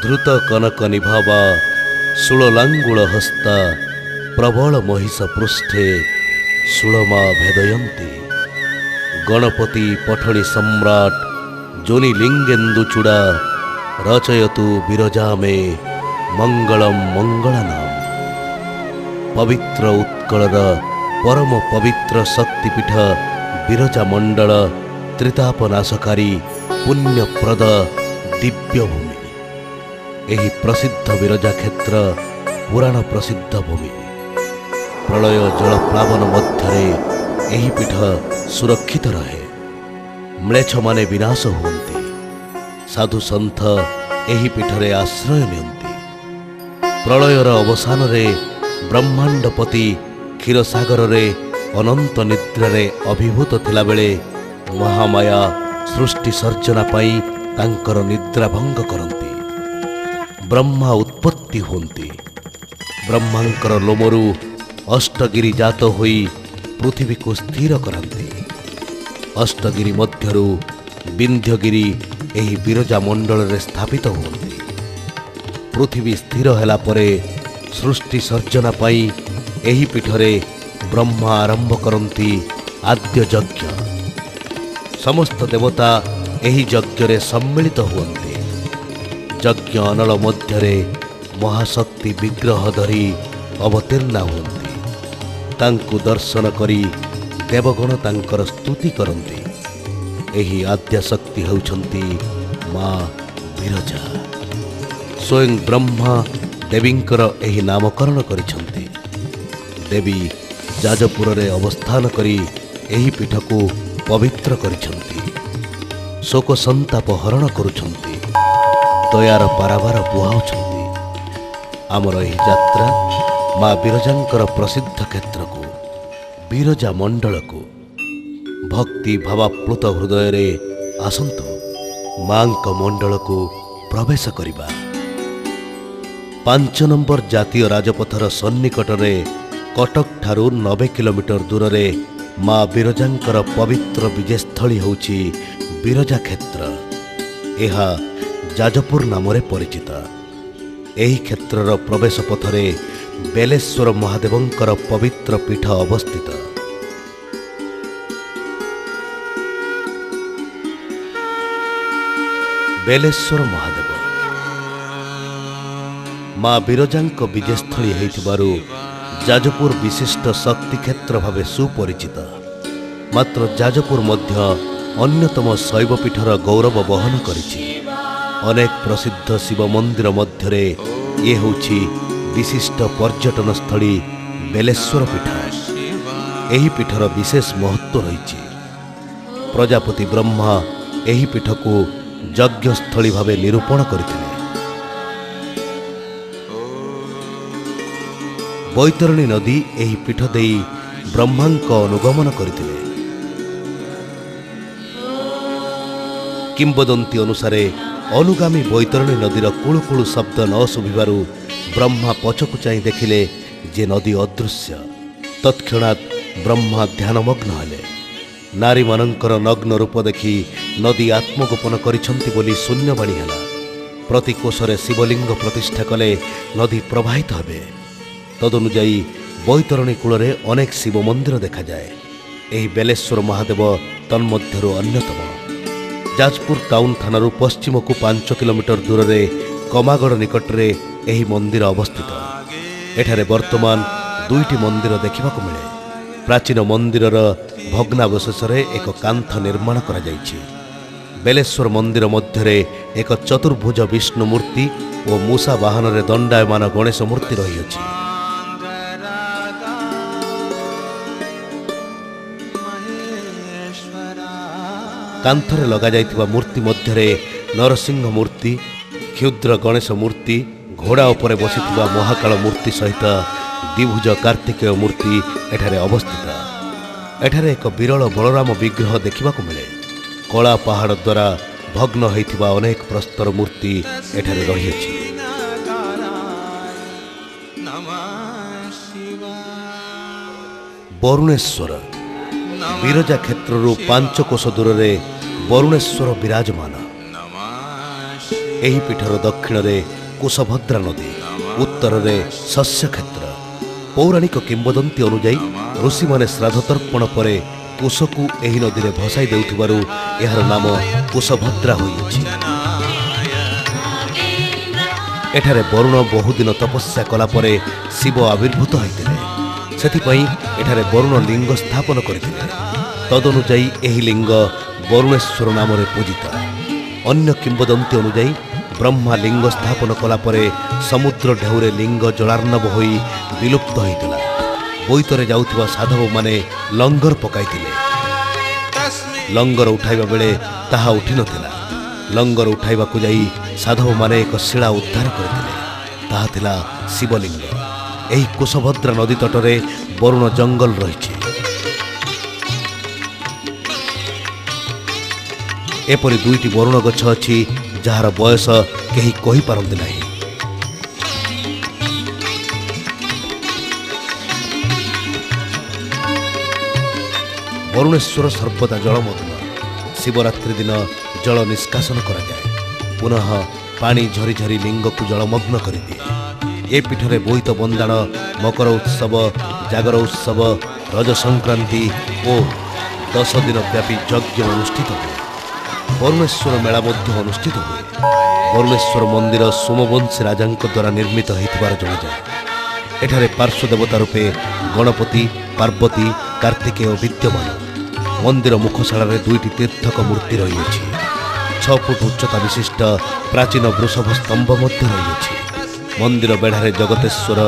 ଧୃତ କନକ ନିଭାବା ସୁଳଲାଙ୍ଗୁଳ ହସ୍ତା ପ୍ରବଳ ମହିଷ ପୃଷ୍ଠେ ସୁଳମା ଭେଦୟନ୍ତୀ ଗଣପତି ପଠଣି ସମ୍ରାଟ ଯୋନି ଲିଙ୍ଗେନ୍ଦୁ ଚୂଡ଼ା ରଚୟତୁ ବିରଜା ମେ ମଙ୍ଗଳମ୍ ମଙ୍ଗଳାନାମ। ପବିତ୍ର ଉତ୍କଳର ପରମ ପବିତ୍ର ଶକ୍ତିପୀଠ ବିରଜା ମଣ୍ଡଳ ତ୍ରିତାପ ନାଶକାରୀ ପୁଣ୍ୟପ୍ରଦ ଦିବ୍ୟଭୂମି। ଏହି ପ୍ରସିଦ୍ଧ ବିରଜା କ୍ଷେତ୍ର ପୁରାଣ ପ୍ରସିଦ୍ଧ ଭୂମି। ପ୍ରଳୟ ଜଳପ୍ଲାବନ ମଧ୍ୟରେ ଏହି ପୀଠ ସୁରକ୍ଷିତ ରହେ। ମ୍ଲେଚ୍ଛମାନେ ବିନାଶ ହୁଅନ୍ତି। ସାଧୁ ସନ୍ଥ ଏହି ପୀଠରେ ଆଶ୍ରୟ ନିଅନ୍ତି। ପ୍ରଳୟର ଅବସାନରେ ବ୍ରହ୍ମାଣ୍ଡପତି କ୍ଷୀରସାଗରରେ ଅନନ୍ତ ନିଦ୍ରାରେ ଅଭିଭୂତ ଥିଲାବେଳେ ମହାମାୟା ସୃଷ୍ଟି ସର୍ଜନା ପାଇଁ ତାଙ୍କର ନିଦ୍ରା ଭଙ୍ଗ କରନ୍ତି। ବ୍ରହ୍ମା ଉତ୍ପତ୍ତି ହୁଅନ୍ତି। ବ୍ରହ୍ମାଙ୍କର ଲୋମରୁ ଅଷ୍ଟଗିରି ଜାତ ହୋଇ ପୃଥିବୀକୁ ସ୍ଥିର କରାନ୍ତି। ଅଷ୍ଟଗିରି ମଧ୍ୟରୁ ବିନ୍ଧ୍ୟଗିରି ଏହି ବିରଜା ମଣ୍ଡଳରେ ସ୍ଥାପିତ ହୁଅନ୍ତି। ପୃଥିବୀ ସ୍ଥିର ହେଲା ପରେ ସୃଷ୍ଟି ସର୍ଜନା ପାଇଁ ଏହି ପୀଠରେ ବ୍ରହ୍ମା ଆରମ୍ଭ କରନ୍ତି ଆଦ୍ୟ ଯଜ୍ଞ। ସମସ୍ତ ଦେବତା ଏହି ଯଜ୍ଞରେ ସମ୍ମିଳିତ ହୁଅନ୍ତି। ଯଜ୍ଞ ଅନଳ ମଧ୍ୟରେ ମହାଶକ୍ତି ବିଗ୍ରହ ଧରି ଅବତୀର୍ଣ୍ଣ ହୁଅନ୍ତି। ତାଙ୍କୁ ଦର୍ଶନ କରି ଦେବଗଣ ତାଙ୍କର ସ୍ତୁତି କରନ୍ତି। ଏହି ଆଦ୍ୟାଶକ୍ତି ହେଉଛନ୍ତି ମା ବିରଜା। ସ୍ୱୟଂ ବ୍ରହ୍ମା ଦେବୀଙ୍କର ଏହି ନାମକରଣ କରିଛନ୍ତି। ଦେବୀ ଯାଜପୁରରେ ଅବସ୍ଥାନ କରି ଏହି ପୀଠକୁ ପବିତ୍ର କରିଛନ୍ତି। ଶୋକ ସନ୍ତାପ ହରଣ କରୁଛନ୍ତି। ଦୟାର ପାରାବାର ବୁହାଉଛନ୍ତି। ଆମର ଏହି ଯାତ୍ରା ମା ବିରଜାଙ୍କର ପ୍ରସିଦ୍ଧ କ୍ଷେତ୍ରକୁ ବିରଜା ମଣ୍ଡଳକୁ ଭକ୍ତି ଭାବାପ୍ଲୁତ ହୃଦୟରେ ଆସନ୍ତୁ ମାଙ୍କ ମଣ୍ଡଳକୁ ପ୍ରବେଶ କରିବା। 5 ନମ୍ବର ଜାତୀୟ ରାଜପଥର ସନ୍ନିକଟରେ କଟକଠାରୁ 90 କିଲୋମିଟର ଦୂରରେ ମା ବିରଜାଙ୍କର ପବିତ୍ର ବିଜୟସ୍ଥଳୀ ହେଉଛି ବିରଜା କ୍ଷେତ୍ର। ଏହା ଯାଜପୁର ନାମରେ ପରିଚିତ। ଏହି କ୍ଷେତ୍ରର ପ୍ରବେଶ ପଥରେ ବେଲେଶ୍ୱର ମହାଦେବଙ୍କର ପବିତ୍ର ପୀଠ ଅବସ୍ଥିତ। ବେଲେଶ୍ୱର ମହାଦେବ ମା ବିରଜାଙ୍କ ବିଜୟସ୍ଥଳୀ ହୋଇଥିବାରୁ ଯାଜପୁର ବିଶିଷ୍ଟ ଶକ୍ତିକ୍ଷେତ୍ର ଭାବେ ସୁପରିଚିତ। ମାତ୍ର ଯାଜପୁର ମଧ୍ୟ ଅନ୍ୟତମ ଶୈବପୀଠର ଗୌରବ ବହନ କରିଛି। ଅନେକ ପ୍ରସିଦ୍ଧ ଶିବ ମନ୍ଦିର ମଧ୍ୟରେ ଏ ହେଉଛି ବିଶିଷ୍ଟ ପର୍ଯ୍ୟଟନସ୍ଥଳୀ ବେଲେଶ୍ୱର ପୀଠ। ଏହି ପୀଠର ବିଶେଷ ମହତ୍ତ୍ୱ ରହିଛି। ପ୍ରଜାପତି ବ୍ରହ୍ମା ଏହି ପୀଠକୁ ଯଜ୍ଞସ୍ଥଳୀ ଭାବେ ନିରୂପଣ କରିଥିଲେ। ବୈତରଣୀ ନଦୀ ଏହି ପୀଠ ଦେଇ ବ୍ରହ୍ମାଙ୍କ ଅନୁଗମନ କରିଥିଲେ। କିମ୍ବଦନ୍ତୀ ଅନୁସାରେ ଅନୁଗାମୀ ବୈତରଣୀ ନଦୀର କୁଳୁକୁଳୁ ଶବ୍ଦ ନ ଶୁଭିବାରୁ ବ୍ରହ୍ମା ପଛକୁ ଚାହିଁ ଦେଖିଲେ ଯେ ନଦୀ ଅଦୃଶ୍ୟ। ତତ୍କ୍ଷଣାତ୍ ବ୍ରହ୍ମା ଧ୍ୟାନମଗ୍ନ ହେଲେ। ନାରୀମାନଙ୍କର ନଗ୍ନ ରୂପ ଦେଖି ନଦୀ ଆତ୍ମଗୋପନ କରିଛନ୍ତି ବୋଲି ଶୂନ୍ୟବାଣୀ ହେଲା। ପ୍ରତି କୋଶରେ ଶିବଲିଙ୍ଗ ପ୍ରତିଷ୍ଠା କଲେ ନଦୀ ପ୍ରବାହିତ ହେବେ। ତଦନୁଯାୟୀ ବୈତରଣୀ କୂଳରେ ଅନେକ ଶିବ ମନ୍ଦିର ଦେଖାଯାଏ। ଏହି ବେଲେଶ୍ୱର ମହାଦେବ ତନ୍ମଧ୍ୟରୁ ଅନ୍ୟତମ। ଯାଜପୁର ଟାଉନ ଥାନାରୁ ପଶ୍ଚିମକୁ 5 କିଲୋମିଟର ଦୂରରେ କମାଗଡ଼ ନିକଟରେ ଏହି ମନ୍ଦିର ଅବସ୍ଥିତ। ଏଠାରେ ବର୍ତ୍ତମାନ 2ଟି ମନ୍ଦିର ଦେଖିବାକୁ ମିଳେ। ପ୍ରାଚୀନ ମନ୍ଦିରର ଭଗ୍ନାବଶେଷରେ ଏକ କାନ୍ଥ ନିର୍ମାଣ କରାଯାଇଛି। ବେଲେଶ୍ୱର ମନ୍ଦିର ମଧ୍ୟରେ ଏକ ଚତୁର୍ଭୁଜ ବିଷ୍ଣୁ ମୂର୍ତ୍ତି ଓ ମୂଷା ବାହନରେ ଦଣ୍ଡାୟମାନ ଗଣେଶ ମୂର୍ତ୍ତି ରହିଅଛି। କାନ୍ଥରେ ଲଗାଯାଇଥିବା ମୂର୍ତ୍ତି ମଧ୍ୟରେ ନରସିଂହ ମୂର୍ତ୍ତି, କ୍ଷୁଦ୍ର ଗଣେଶ ମୂର୍ତ୍ତି, ଘୋଡ଼ା ଉପରେ ବସିଥିବା ମହାକାଳ ମୂର୍ତ୍ତି ସହିତ ଦ୍ୱିଭୁଜ କାର୍ତ୍ତିକେୟ ମୂର୍ତ୍ତି ଏଠାରେ ଅବସ୍ଥିତ। ଏଠାରେ ଏକ ବିରଳ ବଳରାମ ବିଗ୍ରହ ଦେଖିବାକୁ ମିଳେ। କଳା ପାହାଡ଼ ଦ୍ୱାରା ଭଗ୍ନ ହୋଇଥିବା ଅନେକ ପ୍ରସ୍ତର ମୂର୍ତ୍ତି ଏଠାରେ ରହିଅଛି। ବରୁଣେଶ୍ୱର ବିରଜା କ୍ଷେତ୍ରରୁ 5 କୋଶ ଦୂରରେ ବରୁଣେଶ୍ୱର ବିରାଜମାନ। ଏହି ପୀଠର ଦକ୍ଷିଣରେ କୁଶଭଦ୍ରା ନଦୀ, ଉତ୍ତରରେ ଶସ୍ୟକ୍ଷେତ୍ର। ପୌରାଣିକ କିମ୍ବଦନ୍ତୀ ଅନୁଯାୟୀ ଋଷିମାନେ ଶ୍ରାଦ୍ଧ ତର୍ପଣ ପରେ କୁଶକୁ ଏହି ନଦୀରେ ଭସାଇ ଦେଉଥିବାରୁ ଏହାର ନାମ କୁଶଭଦ୍ରା ହୋଇଅଛି। ଏଠାରେ ବରୁଣ ବହୁଦିନ ତପସ୍ୟା କଲା ପରେ ଶିବ ଆବିର୍ଭୂତ ହୋଇଥିଲେ। ସେଥିପାଇଁ ଏଠାରେ ବରୁଣ ଲିଙ୍ଗ ସ୍ଥାପନ କରିଥିଲେ। ତଦନୁଯାୟୀ ଏହି ଲିଙ୍ଗ ବରୁଣେଶ୍ୱର ନାମରେ ପୂଜିତ। ଅନ୍ୟ କିମ୍ବଦନ୍ତୀ ଅନୁଯାୟୀ ବ୍ରହ୍ମା ଲିଙ୍ଗ ସ୍ଥାପନ କଲା ପରେ ସମୁଦ୍ର ଢେଉରେ ଲିଙ୍ଗ ଜଳାର୍ଣ୍ଣବ ହୋଇ ବିଲୁପ୍ତ ହୋଇଥିଲା। ବୋଇତରେ ଯାଉଥିବା ସାଧବମାନେ ଲଙ୍ଗର ପକାଇଥିଲେ। ଲଙ୍ଗର ଉଠାଇବା ବେଳେ ତାହା ଉଠିନଥିଲା। ଲଙ୍ଗର ଉଠାଇବାକୁ ଯାଇ ସାଧବମାନେ ଏକ ଶିଳା ଉଦ୍ଧାର କରିଥିଲେ। ତାହା ଥିଲା ଶିବଲିଙ୍ଗ। ଏହି କୁଶଭଦ୍ରା ନଦୀ ତଟରେ ବରୁଣ ଜଙ୍ଗଲ ରହିଛି। ଏପରି ଦୁଇଟି ବରୁଣ ଗଛ ଅଛି ଯାହାର ବୟସ କେହି କହିପାରନ୍ତି ନାହିଁ। ବରୁଣେଶ୍ୱର ସର୍ବଦା ଜଳମଗ୍ନ। ଶିବରାତ୍ରି ଦିନ ଜଳ ନିଷ୍କାସନ କରାଯାଏ। ପୁନଃ ପାଣି ଝରି ଝରି ଲିଙ୍ଗକୁ ଜଳମଗ୍ନ କରିଦିଏ। ଏ ପୀଠରେ ବୋଇତ ବନ୍ଦାଣ, ମକର ଉତ୍ସବ, ଜାଗର ଉତ୍ସବ, ରଜ ସଂକ୍ରାନ୍ତି ଓ 10 ଦିନ ବ୍ୟାପୀ ଯଜ୍ଞ ଅନୁଷ୍ଠିତ ହୁଏ। ବରୁଣେଶ୍ୱର ମେଳା ମଧ୍ୟ ଅନୁଷ୍ଠିତ ହୁଏ। ବରୁଣେଶ୍ୱର ମନ୍ଦିର ସୋମବଂଶୀ ରାଜାଙ୍କ ଦ୍ୱାରା ନିର୍ମିତ ହୋଇଥିବାର ଜଣାଯାଏ। ଏଠାରେ ପାର୍ଶ୍ୱ ଦେବତା ରୂପେ ଗଣପତି, ପାର୍ବତୀ, କାର୍ତ୍ତିକେୟ ବିଦ୍ୟମାନ। ମନ୍ଦିର ମୁଖଶାଳାରେ ଦୁଇଟି ତୀର୍ଥକ ମୂର୍ତ୍ତି ରହିଅଛି। 6 ଫୁଟ ଉଚ୍ଚତା ବିଶିଷ୍ଟ ପ୍ରାଚୀନ ବୃଷଭ ସ୍ତମ୍ଭ ମଧ୍ୟ ରହିଅଛି। ମନ୍ଦିର ବେଢ଼ାରେ ଜଗତେଶ୍ୱର,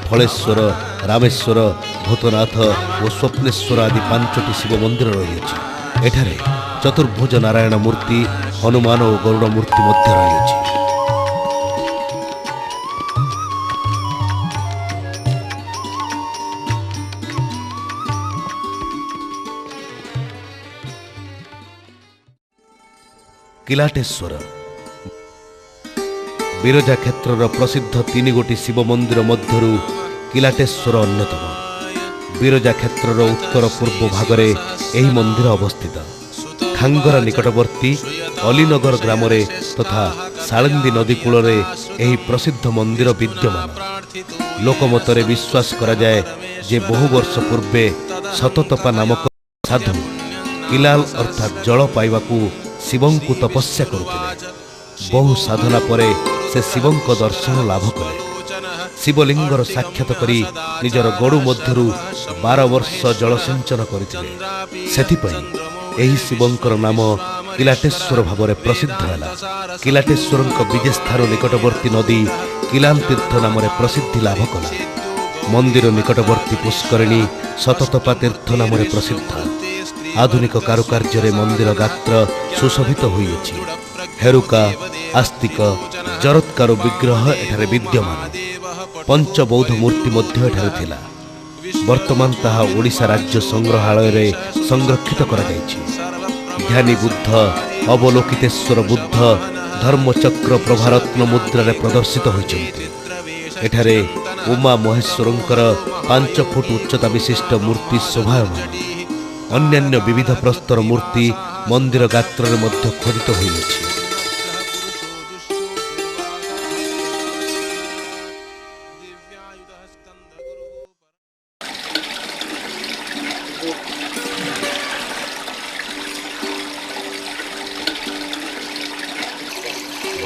ଫଳେଶ୍ୱର, ରାମେଶ୍ୱର, ଭୂତନାଥ ଓ ସ୍ୱପ୍ନେଶ୍ୱର ଆଦି 5ଟି ଶିବ ମନ୍ଦିର ରହିଅଛି। ଏଠାରେ ଚତୁର୍ଭୁଜ ନାରାୟଣ ମୂର୍ତ୍ତି, ହନୁମାନ ଓ ଗରୁଡ଼ ମୂର୍ତ୍ତି ମଧ୍ୟ ରହିଅଛି। କିଲାଟେଶ୍ୱର ବିରଜା କ୍ଷେତ୍ରର ପ୍ରସିଦ୍ଧ 3 ଗୋଟି ଶିବ ମନ୍ଦିର ମଧ୍ୟରୁ କିଲାଟେଶ୍ୱର ଅନ୍ୟତମ। ବିରଜା କ୍ଷେତ୍ରର ଉତ୍ତର ପୂର୍ବ ଭାଗରେ ଏହି ମନ୍ଦିର ଅବସ୍ଥିତ। ଖାଙ୍ଗରା ନିକଟବର୍ତ୍ତୀ ଅଲିନଗର ଗ୍ରାମରେ ତଥା ସାଳନ୍ଦୀ ନଦୀ କୂଳରେ ଏହି ପ୍ରସିଦ୍ଧ ମନ୍ଦିର ବିଦ୍ୟମାନ। ଲୋକମତରେ ବିଶ୍ୱାସ କରାଯାଏ ଯେ ବହୁ ବର୍ଷ ପୂର୍ବେ ଶତତପା ନାମକ ସାଧୁ କିଲାଲ ଅର୍ଥାତ୍ ଜଳ ପାଇବାକୁ ଶିବଙ୍କୁ ତପସ୍ୟା କରୁଥିଲେ। ବହୁ ସାଧନା ପରେ ସେ ଶିବଙ୍କ ଦର୍ଶନ ଲାଭ କଲେ। ଶିବଲିଙ୍ଗର ସାକ୍ଷାତ କରି ନିଜର ଗଡ଼ୁ ମଧ୍ୟରୁ 12 ବର୍ଷ ଜଳସିଞ୍ଚନ କରିଥିଲେ। ସେଥିପାଇଁ ଏହି ଶିବଙ୍କର ନାମ କିଲାଟେଶ୍ୱର ଭାବରେ ପ୍ରସିଦ୍ଧ ହେଲା। କିଲାଟେଶ୍ୱରଙ୍କ ବିଜେସ୍ଥାନ ନିକଟବର୍ତ୍ତୀ ନଦୀ କିଲାଲ ତୀର୍ଥ ନାମରେ ପ୍ରସିଦ୍ଧି ଲାଭ କଲା। ମନ୍ଦିର ନିକଟବର୍ତ୍ତୀ ପୁଷ୍କରିଣୀ ଶତତପା ତୀର୍ଥ ନାମରେ ପ୍ରସିଦ୍ଧ। ଆଧୁନିକ କାରୁକାର୍ଯ୍ୟରେ ମନ୍ଦିର ଗାତ୍ର ସୁଶୋଭିତ ହୋଇଅଛି। ହେରୁକା, ଆସ୍ତିକ, ଜରତ୍କାର ବିଗ୍ରହ ଏଠାରେ ବିଦ୍ୟମାନ। ପଞ୍ଚବୌଦ୍ଧ ମୂର୍ତ୍ତି ମଧ୍ୟ ଏଠାରେ ଥିଲା। ବର୍ତ୍ତମାନ ତାହା ଓଡ଼ିଶା ରାଜ୍ୟ ସଂଗ୍ରହାଳୟରେ ସଂରକ୍ଷିତ କରାଯାଇଛି। ଧ୍ୟାନୀ ବୁଦ୍ଧ, ଅବଲୋକିତେଶ୍ୱର ବୁଦ୍ଧ ଧର୍ମଚକ୍ର ପ୍ରଭାରତ୍ନ ମୁଦ୍ରାରେ ପ୍ରଦର୍ଶିତ ହୋଇଛନ୍ତି। ଏଠାରେ ଉମା ମହେଶ୍ୱରଙ୍କର 5 ଫୁଟ ଉଚ୍ଚତା ବିଶିଷ୍ଟ ମୂର୍ତ୍ତି ଶୋଭାୟମାନ। ଅନ୍ୟାନ୍ୟ ବିବିଧ ପ୍ରସ୍ତର ମୂର୍ତ୍ତି ମନ୍ଦିର ଗାତ୍ରରେ ମଧ୍ୟ ଖୋଦିତ ହୋଇଅଛି।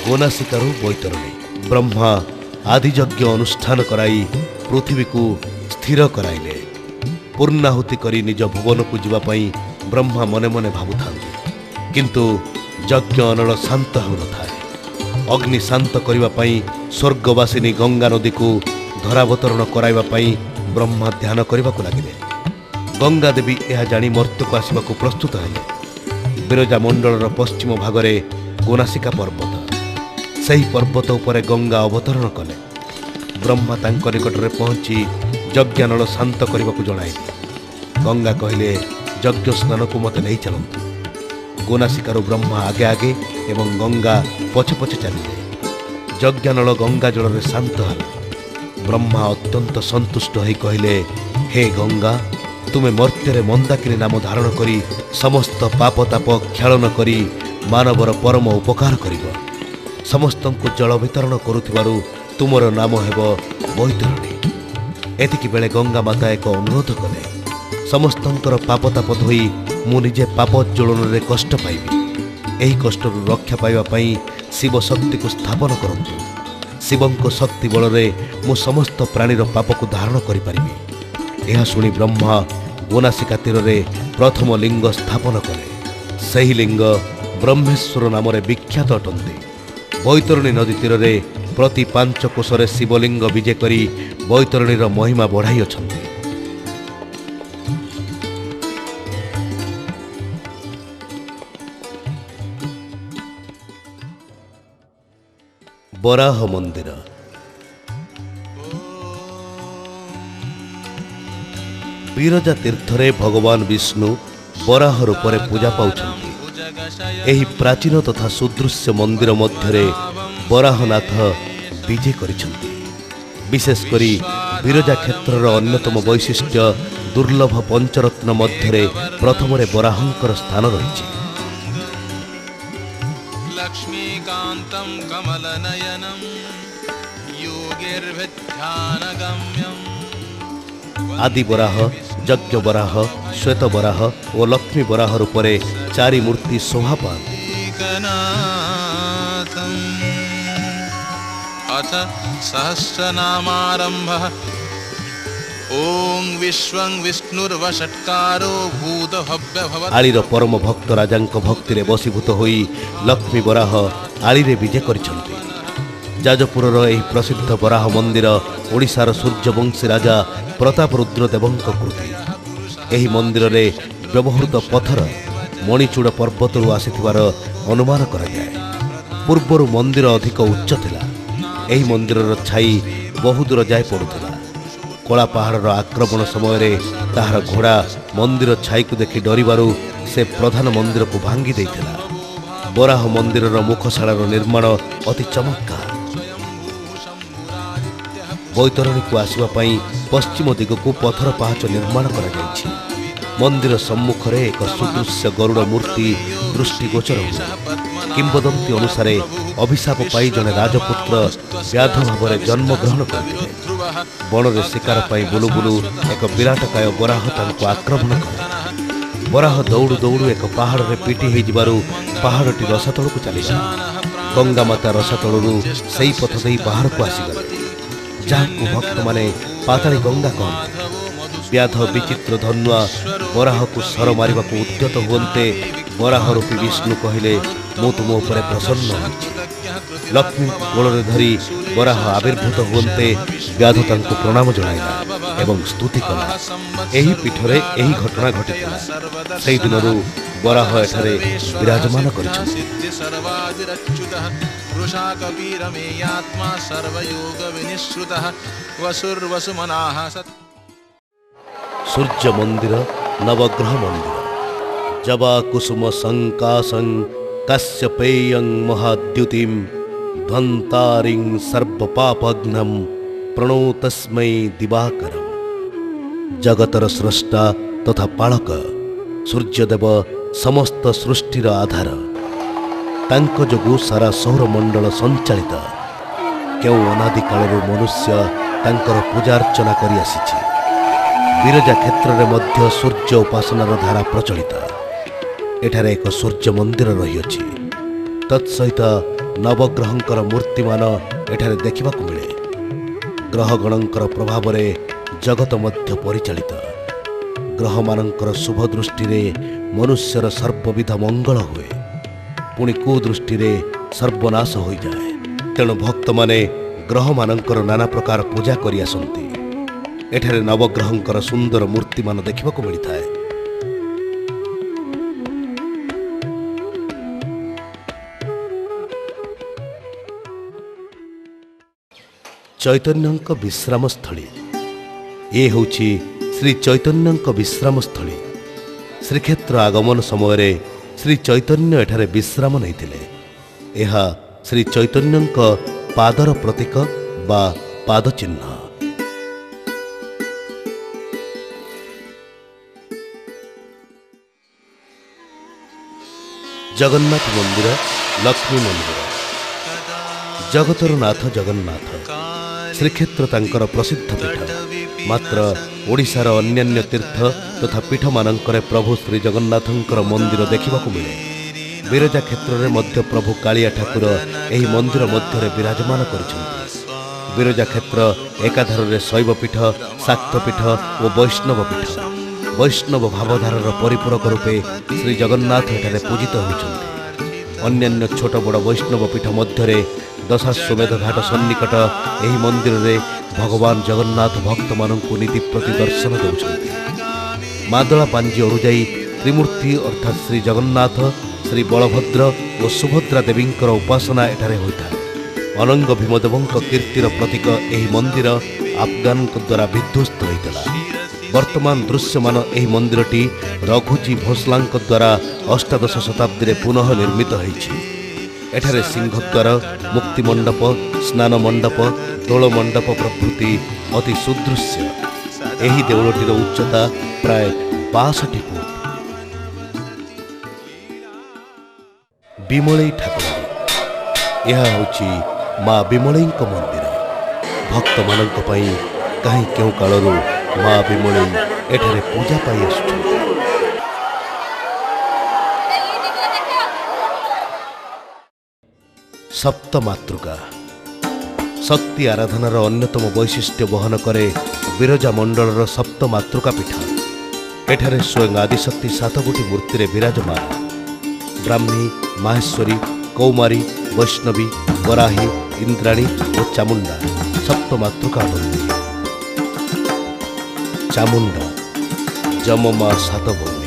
ଗୋନାସିକାରୁ ବୈତରଣୀ ବ୍ରହ୍ମା ଆଦିଯଜ୍ଞ ଅନୁଷ୍ଠାନ କରାଇ ପୃଥିବୀକୁ ସ୍ଥିର କରାଇଲେ। ପୂର୍ଣ୍ଣାହୁତି କରି ନିଜ ଭୁବନକୁ ଯିବା ପାଇଁ ବ୍ରହ୍ମା ମନେ ମନେ ଭାବୁଥାନ୍ତି। କିନ୍ତୁ ଯଜ୍ଞ ଅନଳ ଶାନ୍ତ ହେଉନଥାଏ। ଅଗ୍ନି ଶାନ୍ତ କରିବା ପାଇଁ ସ୍ୱର୍ଗବାସିନୀ ଗଙ୍ଗା ନଦୀକୁ ଧରାବତରଣ କରାଇବା ପାଇଁ ବ୍ରହ୍ମା ଧ୍ୟାନ କରିବାକୁ ଲାଗିଲେ। ଗଙ୍ଗା ଦେବୀ ଏହା ଜାଣି ମର୍ତ୍ତ୍ୟକୁ ଆସିବାକୁ ପ୍ରସ୍ତୁତ ହେଲେ। ବିରଜା ମଣ୍ଡଳର ପଶ୍ଚିମ ଭାଗରେ ଗୋନାସିକା ପର୍ବତ। ସେହି ପର୍ବତ ଉପରେ ଗଙ୍ଗା ଅବତରଣ କଲେ। ବ୍ରହ୍ମା ତାଙ୍କ ନିକଟରେ ପହଞ୍ଚି ଯଜ୍ଞନଳ ଶାନ୍ତ କରିବାକୁ ଜଣାଇଲେ। ଗଙ୍ଗା କହିଲେ, ଯଜ୍ଞ ସ୍ନାନକୁ ମୋତେ ନେଇ ଚାଲନ୍ତୁ। ଗୋନାସିକାରୁ ବ୍ରହ୍ମା ଆଗେ ଆଗେ ଏବଂ ଗଙ୍ଗା ପଛେ ପଛେ ଚାଲିଲେ। ଯଜ୍ଞନଳ ଗଙ୍ଗା ଜଳରେ ଶାନ୍ତ ହେଲା। ବ୍ରହ୍ମା ଅତ୍ୟନ୍ତ ସନ୍ତୁଷ୍ଟ ହୋଇ କହିଲେ, ହେ ଗଙ୍ଗା, ତୁମେ ମର୍ତ୍ତ୍ୟରେ ମନ୍ଦାକିନୀ ନାମ ଧାରଣ କରି ସମସ୍ତ ପାପ ତାପ କ୍ଷାଳନ କରି ମାନବର ପରମ ଉପକାର କରିବ। ସମସ୍ତଙ୍କୁ ଜଳ ବିତରଣ କରୁଥିବାରୁ ତୁମର ନାମ ହେବ ବୈତରଣୀ। ଏତିକି ବେଳେ ଗଙ୍ଗା ମାତା ଏକ ଅନୁରୋଧ କଲେ, ସମସ୍ତଙ୍କର ପାପତାପ ଧୋଇ ମୁଁ ନିଜେ ପାପ ଜ୍ୱଳନରେ କଷ୍ଟ ପାଇବି। ଏହି କଷ୍ଟରୁ ରକ୍ଷା ପାଇବା ପାଇଁ ଶିବ ଶକ୍ତିକୁ ସ୍ଥାପନ କରନ୍ତୁ। ଶିବଙ୍କ ଶକ୍ତି ବଳରେ ମୁଁ ସମସ୍ତ ପ୍ରାଣୀର ପାପକୁ ଧାରଣ କରିପାରିବି। ଏହା ଶୁଣି ବ୍ରହ୍ମା ଗୋନାସିକା ତୀରରେ ପ୍ରଥମ ଲିଙ୍ଗ ସ୍ଥାପନ କଲେ। ସେହି ଲିଙ୍ଗ ବ୍ରହ୍ମେଶ୍ୱର ନାମରେ ବିଖ୍ୟାତ ଅଟନ୍ତି। ବୈତରଣୀ ନଦୀ ତୀରରେ ପ୍ରତି 5 କୋଶରେ ଶିବଲିଙ୍ଗ ବିଜେ କରି ବୈତରଣୀର ମହିମା ବଢ଼ାଇଅଛନ୍ତି। ବରାହ ମନ୍ଦିର। ବିରଜା ତୀର୍ଥରେ ଭଗବାନ ବିଷ୍ଣୁ ବରାହ ରୂପରେ ପୂଜା ପାଉଛନ୍ତି। ଏହି ପ୍ରାଚୀନ ତଥା ସୁଦୃଶ୍ୟ ମନ୍ଦିର ମଧ୍ୟରେ ବରାହନାଥ ବିଜେ କରିଛନ୍ତି। ବିଶେଷ କରି ବିରଜା କ୍ଷେତ୍ରର ଅନ୍ୟତମ ବୈଶିଷ୍ଟ୍ୟ ଦୁର୍ଲଭ ପଞ୍ଚରତ୍ନ ମଧ୍ୟରେ ପ୍ରଥମରେ ବରାହଙ୍କର ସ୍ଥାନ ରହିଛି। लक्ष्मीकान्तं कमलनयनं योगिर्विध्यानगम्यम् आदि बराह, यज्ञ बराह, श्वेत बराह और लक्ष्मी बराह रूपरे 4 मूर्ति शोभा पाती। अथ सहस्रनामारंभः। ओं विश्वं विष्णुर्वषट्कारो भूतभव्य भवत्। आलीर परम भक्त राजांक भक्ति रे बसीभूत होई लक्ष्मी बराह आली रे विजय करिसंती। जाजपुरर एही प्रसिद्ध बराह मंदिर ओडिशार सूर्यवंशी राजा प्रतापरुद्र देवंक कृति। एही मंदिर रे व्यवहृत पत्थर मणिचूड़ पर्वतरू आसीथिबार अनुमान करा जाय। पूर्वरु मंदिर अधिक उच्च थिला। एही मंदिरर छाई बहु दूर जाय पडुथिला। कला पहाड़र आक्रमण समय ताहार घोड़ा मंदिर छाई को देखि डरिबारु से प्रधान मंदिर को भांगी देइथिला। बराह मंदिरर मुखशालार निर्माण अति चमत्कार। बैतरणी को आसवा पई पश्चिम दिग को पत्थर पहाच निर्माण करा जायछि। मंदिर सम्मुखरे एक सुदृश्य गरुड़ मूर्ति दृष्टिगोचर हुए। किंवदंती अनुसार अभिशाप पाई जने राजपुत्र व्याध भाव जन्म ग्रहण करते। बणरे शिकार पाई बुलु बुलु एक विराटकाय बराह तांको आक्रमण कले। बराह दौड़ू दौड़ू एक पहाड़ रे पिटी हो जिबारु पहाड़टी रसातल को चलीगला। गंगा माता रसातलू सेई पथ देई बाहर को आसीगले, जहां भक्त माने पाताली गंगा कहते। व्याध विचित्र धनुआ बराह को सर मारिबा को उद्यत हुंते बराह रूपी विष्णु कहले, मु तुम उपरे प्रसन्न होइछि। लक्ष्मी कोଳରେ धरी बराह आविर्भूत हुंते व्याध तांको प्रणाम जणाइला एवं स्तुति कला। एही पीठरे एही घटना घटिଥିଲା। सेही दिनरु बराह एठारे विराजमान करिछन्ति। सूर्य मंदिर, नवग्रह मंदिर। जबा कुसुम संकासं काश्यपेयं महाद्युतिं ध्वंतारिं सर्वपापघ्नं प्रणो तस्मै दिवाकरम्। जगतर स्रष्टा तथा पालक सूर्यदेव समस्त सृष्टिर आधार। तांको जोगु सारा सौरमंडल संचालित। केउ अनादि कालरु मनुष्य तांकर पूजार्चना करि आसिछि। बिरजा क्षेत्र में मध्य सूर्य उपासनार धारा प्रचलित। एठारे एक सूर्य मंदिर रही। तत्सहित नवग्रहंकर मूर्तिमान एठारे देखिबाकु मिले। ग्रहगणंकर प्रभाव रे जगत मध्य परिचालित। ग्रहमानंकर शुभ दृष्टि रे मनुष्यर सर्वविध मंगल हुए, पुणी कुदृष्टि रे सर्वनाश हो जाए। तेणु भक्त माने ग्रहमानंकर नाना प्रकार पूजा करि आसंती। एठारे नवग्रहंकर सुंदर मूर्तिमान देखिबाकु मिलिथाए। चैतन्यंक विश्राम स्थली। ये होछि श्री चैतन्यंक विश्राम स्थली। श्रीक्षेत्र आगमन समय श्री चैतन्य एठारे विश्राम नैथिले। एहा श्री चैतन्यंक पादर प्रतीक बा पाद चिन्ह। जगन्नाथ मंदिर, लक्ष्मी मंदिर। ଜଗତର ନାଥ ଜଗନ୍ନାଥ ଶ୍ରୀକ୍ଷେତ୍ର ତାଙ୍କର ପ୍ରସିଦ୍ଧ ପୀଠ। ମାତ୍ର ଓଡ଼ିଶାର ଅନ୍ୟାନ୍ୟ ତୀର୍ଥ ତଥା ପୀଠମାନଙ୍କରେ ପ୍ରଭୁ ଶ୍ରୀ ଜଗନ୍ନାଥଙ୍କର ମନ୍ଦିର ଦେଖିବାକୁ ମିଳେ। ବିରଜା କ୍ଷେତ୍ରରେ ମଧ୍ୟ ପ୍ରଭୁ କାଳିଆ ଠାକୁର ଏହି ମନ୍ଦିର ମଧ୍ୟରେ ବିରାଜମାନ କରିଛନ୍ତି। ବିରଜା କ୍ଷେତ୍ର ଏକାଧାରରେ ଶୈବପୀଠ, ଶାକ୍ତପୀଠ ଓ ବୈଷ୍ଣବ ପୀଠ। ବୈଷ୍ଣବ ଭାବଧାରାର ପରିପୂରକ ରୂପେ ଶ୍ରୀ ଜଗନ୍ନାଥ ଏଠାରେ ପୂଜିତ ହେଉଛନ୍ତି। ଅନ୍ୟାନ୍ୟ ଛୋଟ ବଡ଼ ବୈଷ୍ଣବ ପୀଠ ମଧ୍ୟରେ ଦଶାଶ୍ୱମେଧ ଘାଟ ସନ୍ନିକଟ ଏହି ମନ୍ଦିରରେ ଭଗବାନ ଜଗନ୍ନାଥ ଭକ୍ତମାନଙ୍କୁ ନୀତି ପ୍ରତି ଦର୍ଶନ ଦେଉଛନ୍ତି। ମାଦଳା ପାଞ୍ଜି ଅନୁଯାୟୀ ତ୍ରିମୂର୍ତ୍ତି ଅର୍ଥାତ୍ ଶ୍ରୀ ଜଗନ୍ନାଥ, ଶ୍ରୀ ବଳଭଦ୍ର ଓ ସୁଭଦ୍ରା ଦେବୀଙ୍କର ଉପାସନା ଏଠାରେ ହୋଇଥାଏ। ଅନଙ୍ଗ ଭୀମଦେବଙ୍କ କୀର୍ତ୍ତିର ପ୍ରତୀକ ଏହି ମନ୍ଦିର ଆଫଗାନଙ୍କ ଦ୍ୱାରା ବିଧ୍ୱସ୍ତ ହୋଇଥିଲା। ବର୍ତ୍ତମାନ ଦୃଶ୍ୟମାନ ଏହି ମନ୍ଦିରଟି ରଘୁଜୀ ଭୋସଲାଙ୍କ ଦ୍ୱାରା ଅଷ୍ଟାଦଶ ଶତାବ୍ଦୀରେ ପୁନଃ ନିର୍ମିତ ହୋଇଛି। ଏଠାରେ ସିଂହଦ୍ୱାର, ମୁକ୍ତିମଣ୍ଡପ, ସ୍ନାନ ମଣ୍ଡପ, ଦୋଳ ମଣ୍ଡପ ପ୍ରଭୃତି ଅତି ସୁଦୃଶ୍ୟ। ଏହି ଦେଉଳଟିର ଉଚ୍ଚତା ପ୍ରାୟ 62 ଫୁଟ। ବିମଳେଇ ଠାକୁରାଣୀ, ଏହା ହେଉଛି ମା ବିମଳେଇଙ୍କ ମନ୍ଦିର। ଭକ୍ତମାନଙ୍କ ପାଇଁ କାହିଁ କେଉଁ କାଳରୁ ମା ବିମଳେଇ ଏଠାରେ ପୂଜା ପାଇ ଆସୁଛନ୍ତି। ସପ୍ତମାତୃକା ଶକ୍ତି ଆରାଧନାର ଅନ୍ୟତମ ବୈଶିଷ୍ଟ୍ୟ ବହନ କରେ ବିରଜା ମଣ୍ଡଳର ସପ୍ତମାତୃକା ପୀଠ। ଏଠାରେ ସ୍ୱୟଂ ଆଦିଶକ୍ତି 7 ଗୋଟି ମୂର୍ତ୍ତିରେ ବିରାଜମାନ। ବ୍ରାହ୍ମୀ, ମାହେଶ୍ୱରୀ, କୌମାରୀ, ବୈଷ୍ଣବୀ, ବରାହୀ, ଇନ୍ଦ୍ରାଣୀ ଓ ଚାମୁଣ୍ଡା ସପ୍ତମାତୃକା ଅଟନ୍ତି। ଚାମୁଣ୍ଡା ଯମମା 7 ଭଉଣୀ।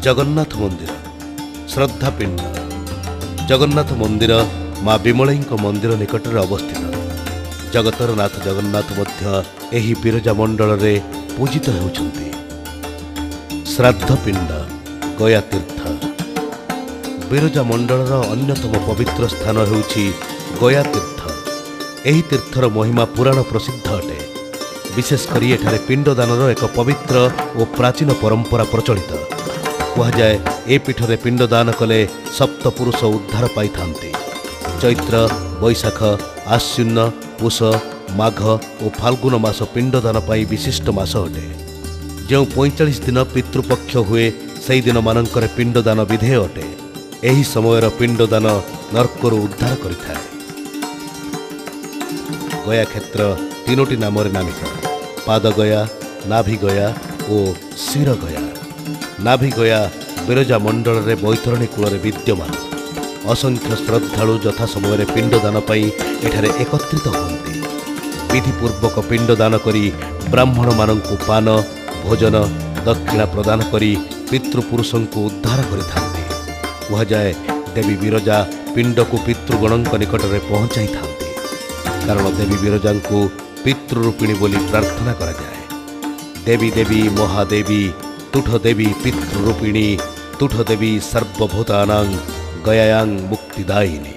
ଜଗନ୍ନାଥ ମନ୍ଦିର ଶ୍ରଦ୍ଧାପିଣ୍ଡ। ଜଗନ୍ନାଥ ମନ୍ଦିର ମା ବିମଳେଇଙ୍କ ମନ୍ଦିର ନିକଟରେ ଅବସ୍ଥିତ। ଜଗତର ନାଥ ଜଗନ୍ନାଥ ମଧ୍ୟ ଏହି ବିରଜା ମଣ୍ଡଳରେ ପୂଜିତ ହେଉଛନ୍ତି। ଶ୍ରାଦ୍ଧପିଣ୍ଡ ଗୟା ତୀର୍ଥ। ବିରଜା ମଣ୍ଡଳର ଅନ୍ୟତମ ପବିତ୍ର ସ୍ଥାନ ହେଉଛି ଗୟା ତୀର୍ଥ। ଏହି ତୀର୍ଥର ମହିମା ପୁରାଣ ପ୍ରସିଦ୍ଧ ଅଟେ। ବିଶେଷ କରି ଏଠାରେ ପିଣ୍ଡଦାନର ଏକ ପବିତ୍ର ଓ ପ୍ରାଚୀନ ପରମ୍ପରା ପ୍ରଚଳିତ। କୁହାଯାଏ ଏ ପୀଠରେ ପିଣ୍ଡଦାନ କଲେ ସପ୍ତପୁରୁଷ ଉଦ୍ଧାର ପାଇଥାନ୍ତି। ଚୈତ୍ର, ବୈଶାଖ, ଆଶ୍ୱିନ, ପୁଷ, ମାଘ ଓ ଫାଲ୍ଗୁନ ମାସ ପିଣ୍ଡଦାନ ପାଇଁ ବିଶିଷ୍ଟ ମାସ ଅଟେ। ଯେଉଁ 45 ଦିନ ପିତୃପକ୍ଷ ହୁଏ ସେହି ଦିନମାନଙ୍କରେ ପିଣ୍ଡଦାନ ବିଧେୟ ଅଟେ। ଏହି ସମୟର ପିଣ୍ଡଦାନ ନର୍କରୁ ଉଦ୍ଧାର କରିଥାଏ। ଗୟା କ୍ଷେତ୍ର 3ଟି ନାମରେ ନାମିତ: ପାଦଗୟା, ନାଭିଗୟା ଓ ଶିରଗୟା। ନାଭିଗୟା ବିରଜା ମଣ୍ଡଳରେ ବୈତରଣୀ କୂଳରେ ବିଦ୍ୟମାନ। ଅସଂଖ୍ୟ ଶ୍ରଦ୍ଧାଳୁ ଯଥା ସମୟରେ ପିଣ୍ଡଦାନ ପାଇଁ ଏଠାରେ ଏକତ୍ରିତ ହୁଅନ୍ତି। ବିଧିପୂର୍ବକ ପିଣ୍ଡଦାନ କରି ବ୍ରାହ୍ମଣମାନଙ୍କୁ ପାନ, ଭୋଜନ, ଦକ୍ଷିଣା ପ୍ରଦାନ କରି ପିତୃପୁରୁଷଙ୍କୁ ଉଦ୍ଧାର କରିଥାନ୍ତି। କୁହାଯାଏ ଦେବୀ ବିରଜା ପିଣ୍ଡକୁ ପିତୃଗଣଙ୍କ ନିକଟରେ ପହଞ୍ଚାଇଥାନ୍ତି। କାରଣ ଦେବୀ ବିରଜାଙ୍କୁ ପିତୃରୂପିଣୀ ବୋଲି ପ୍ରାର୍ଥନା କରାଯାଏ। ଦେବୀ ଦେବୀ ମହାଦେବୀ ତୁଠ ଦେବୀ ପିତୃରୂପିଣୀ, ତୁଠ ଦେବୀ ସର୍ବଭୂତାନାଂ ଗୟାୟାଂ ମୁକ୍ତିଦାୟିନୀ।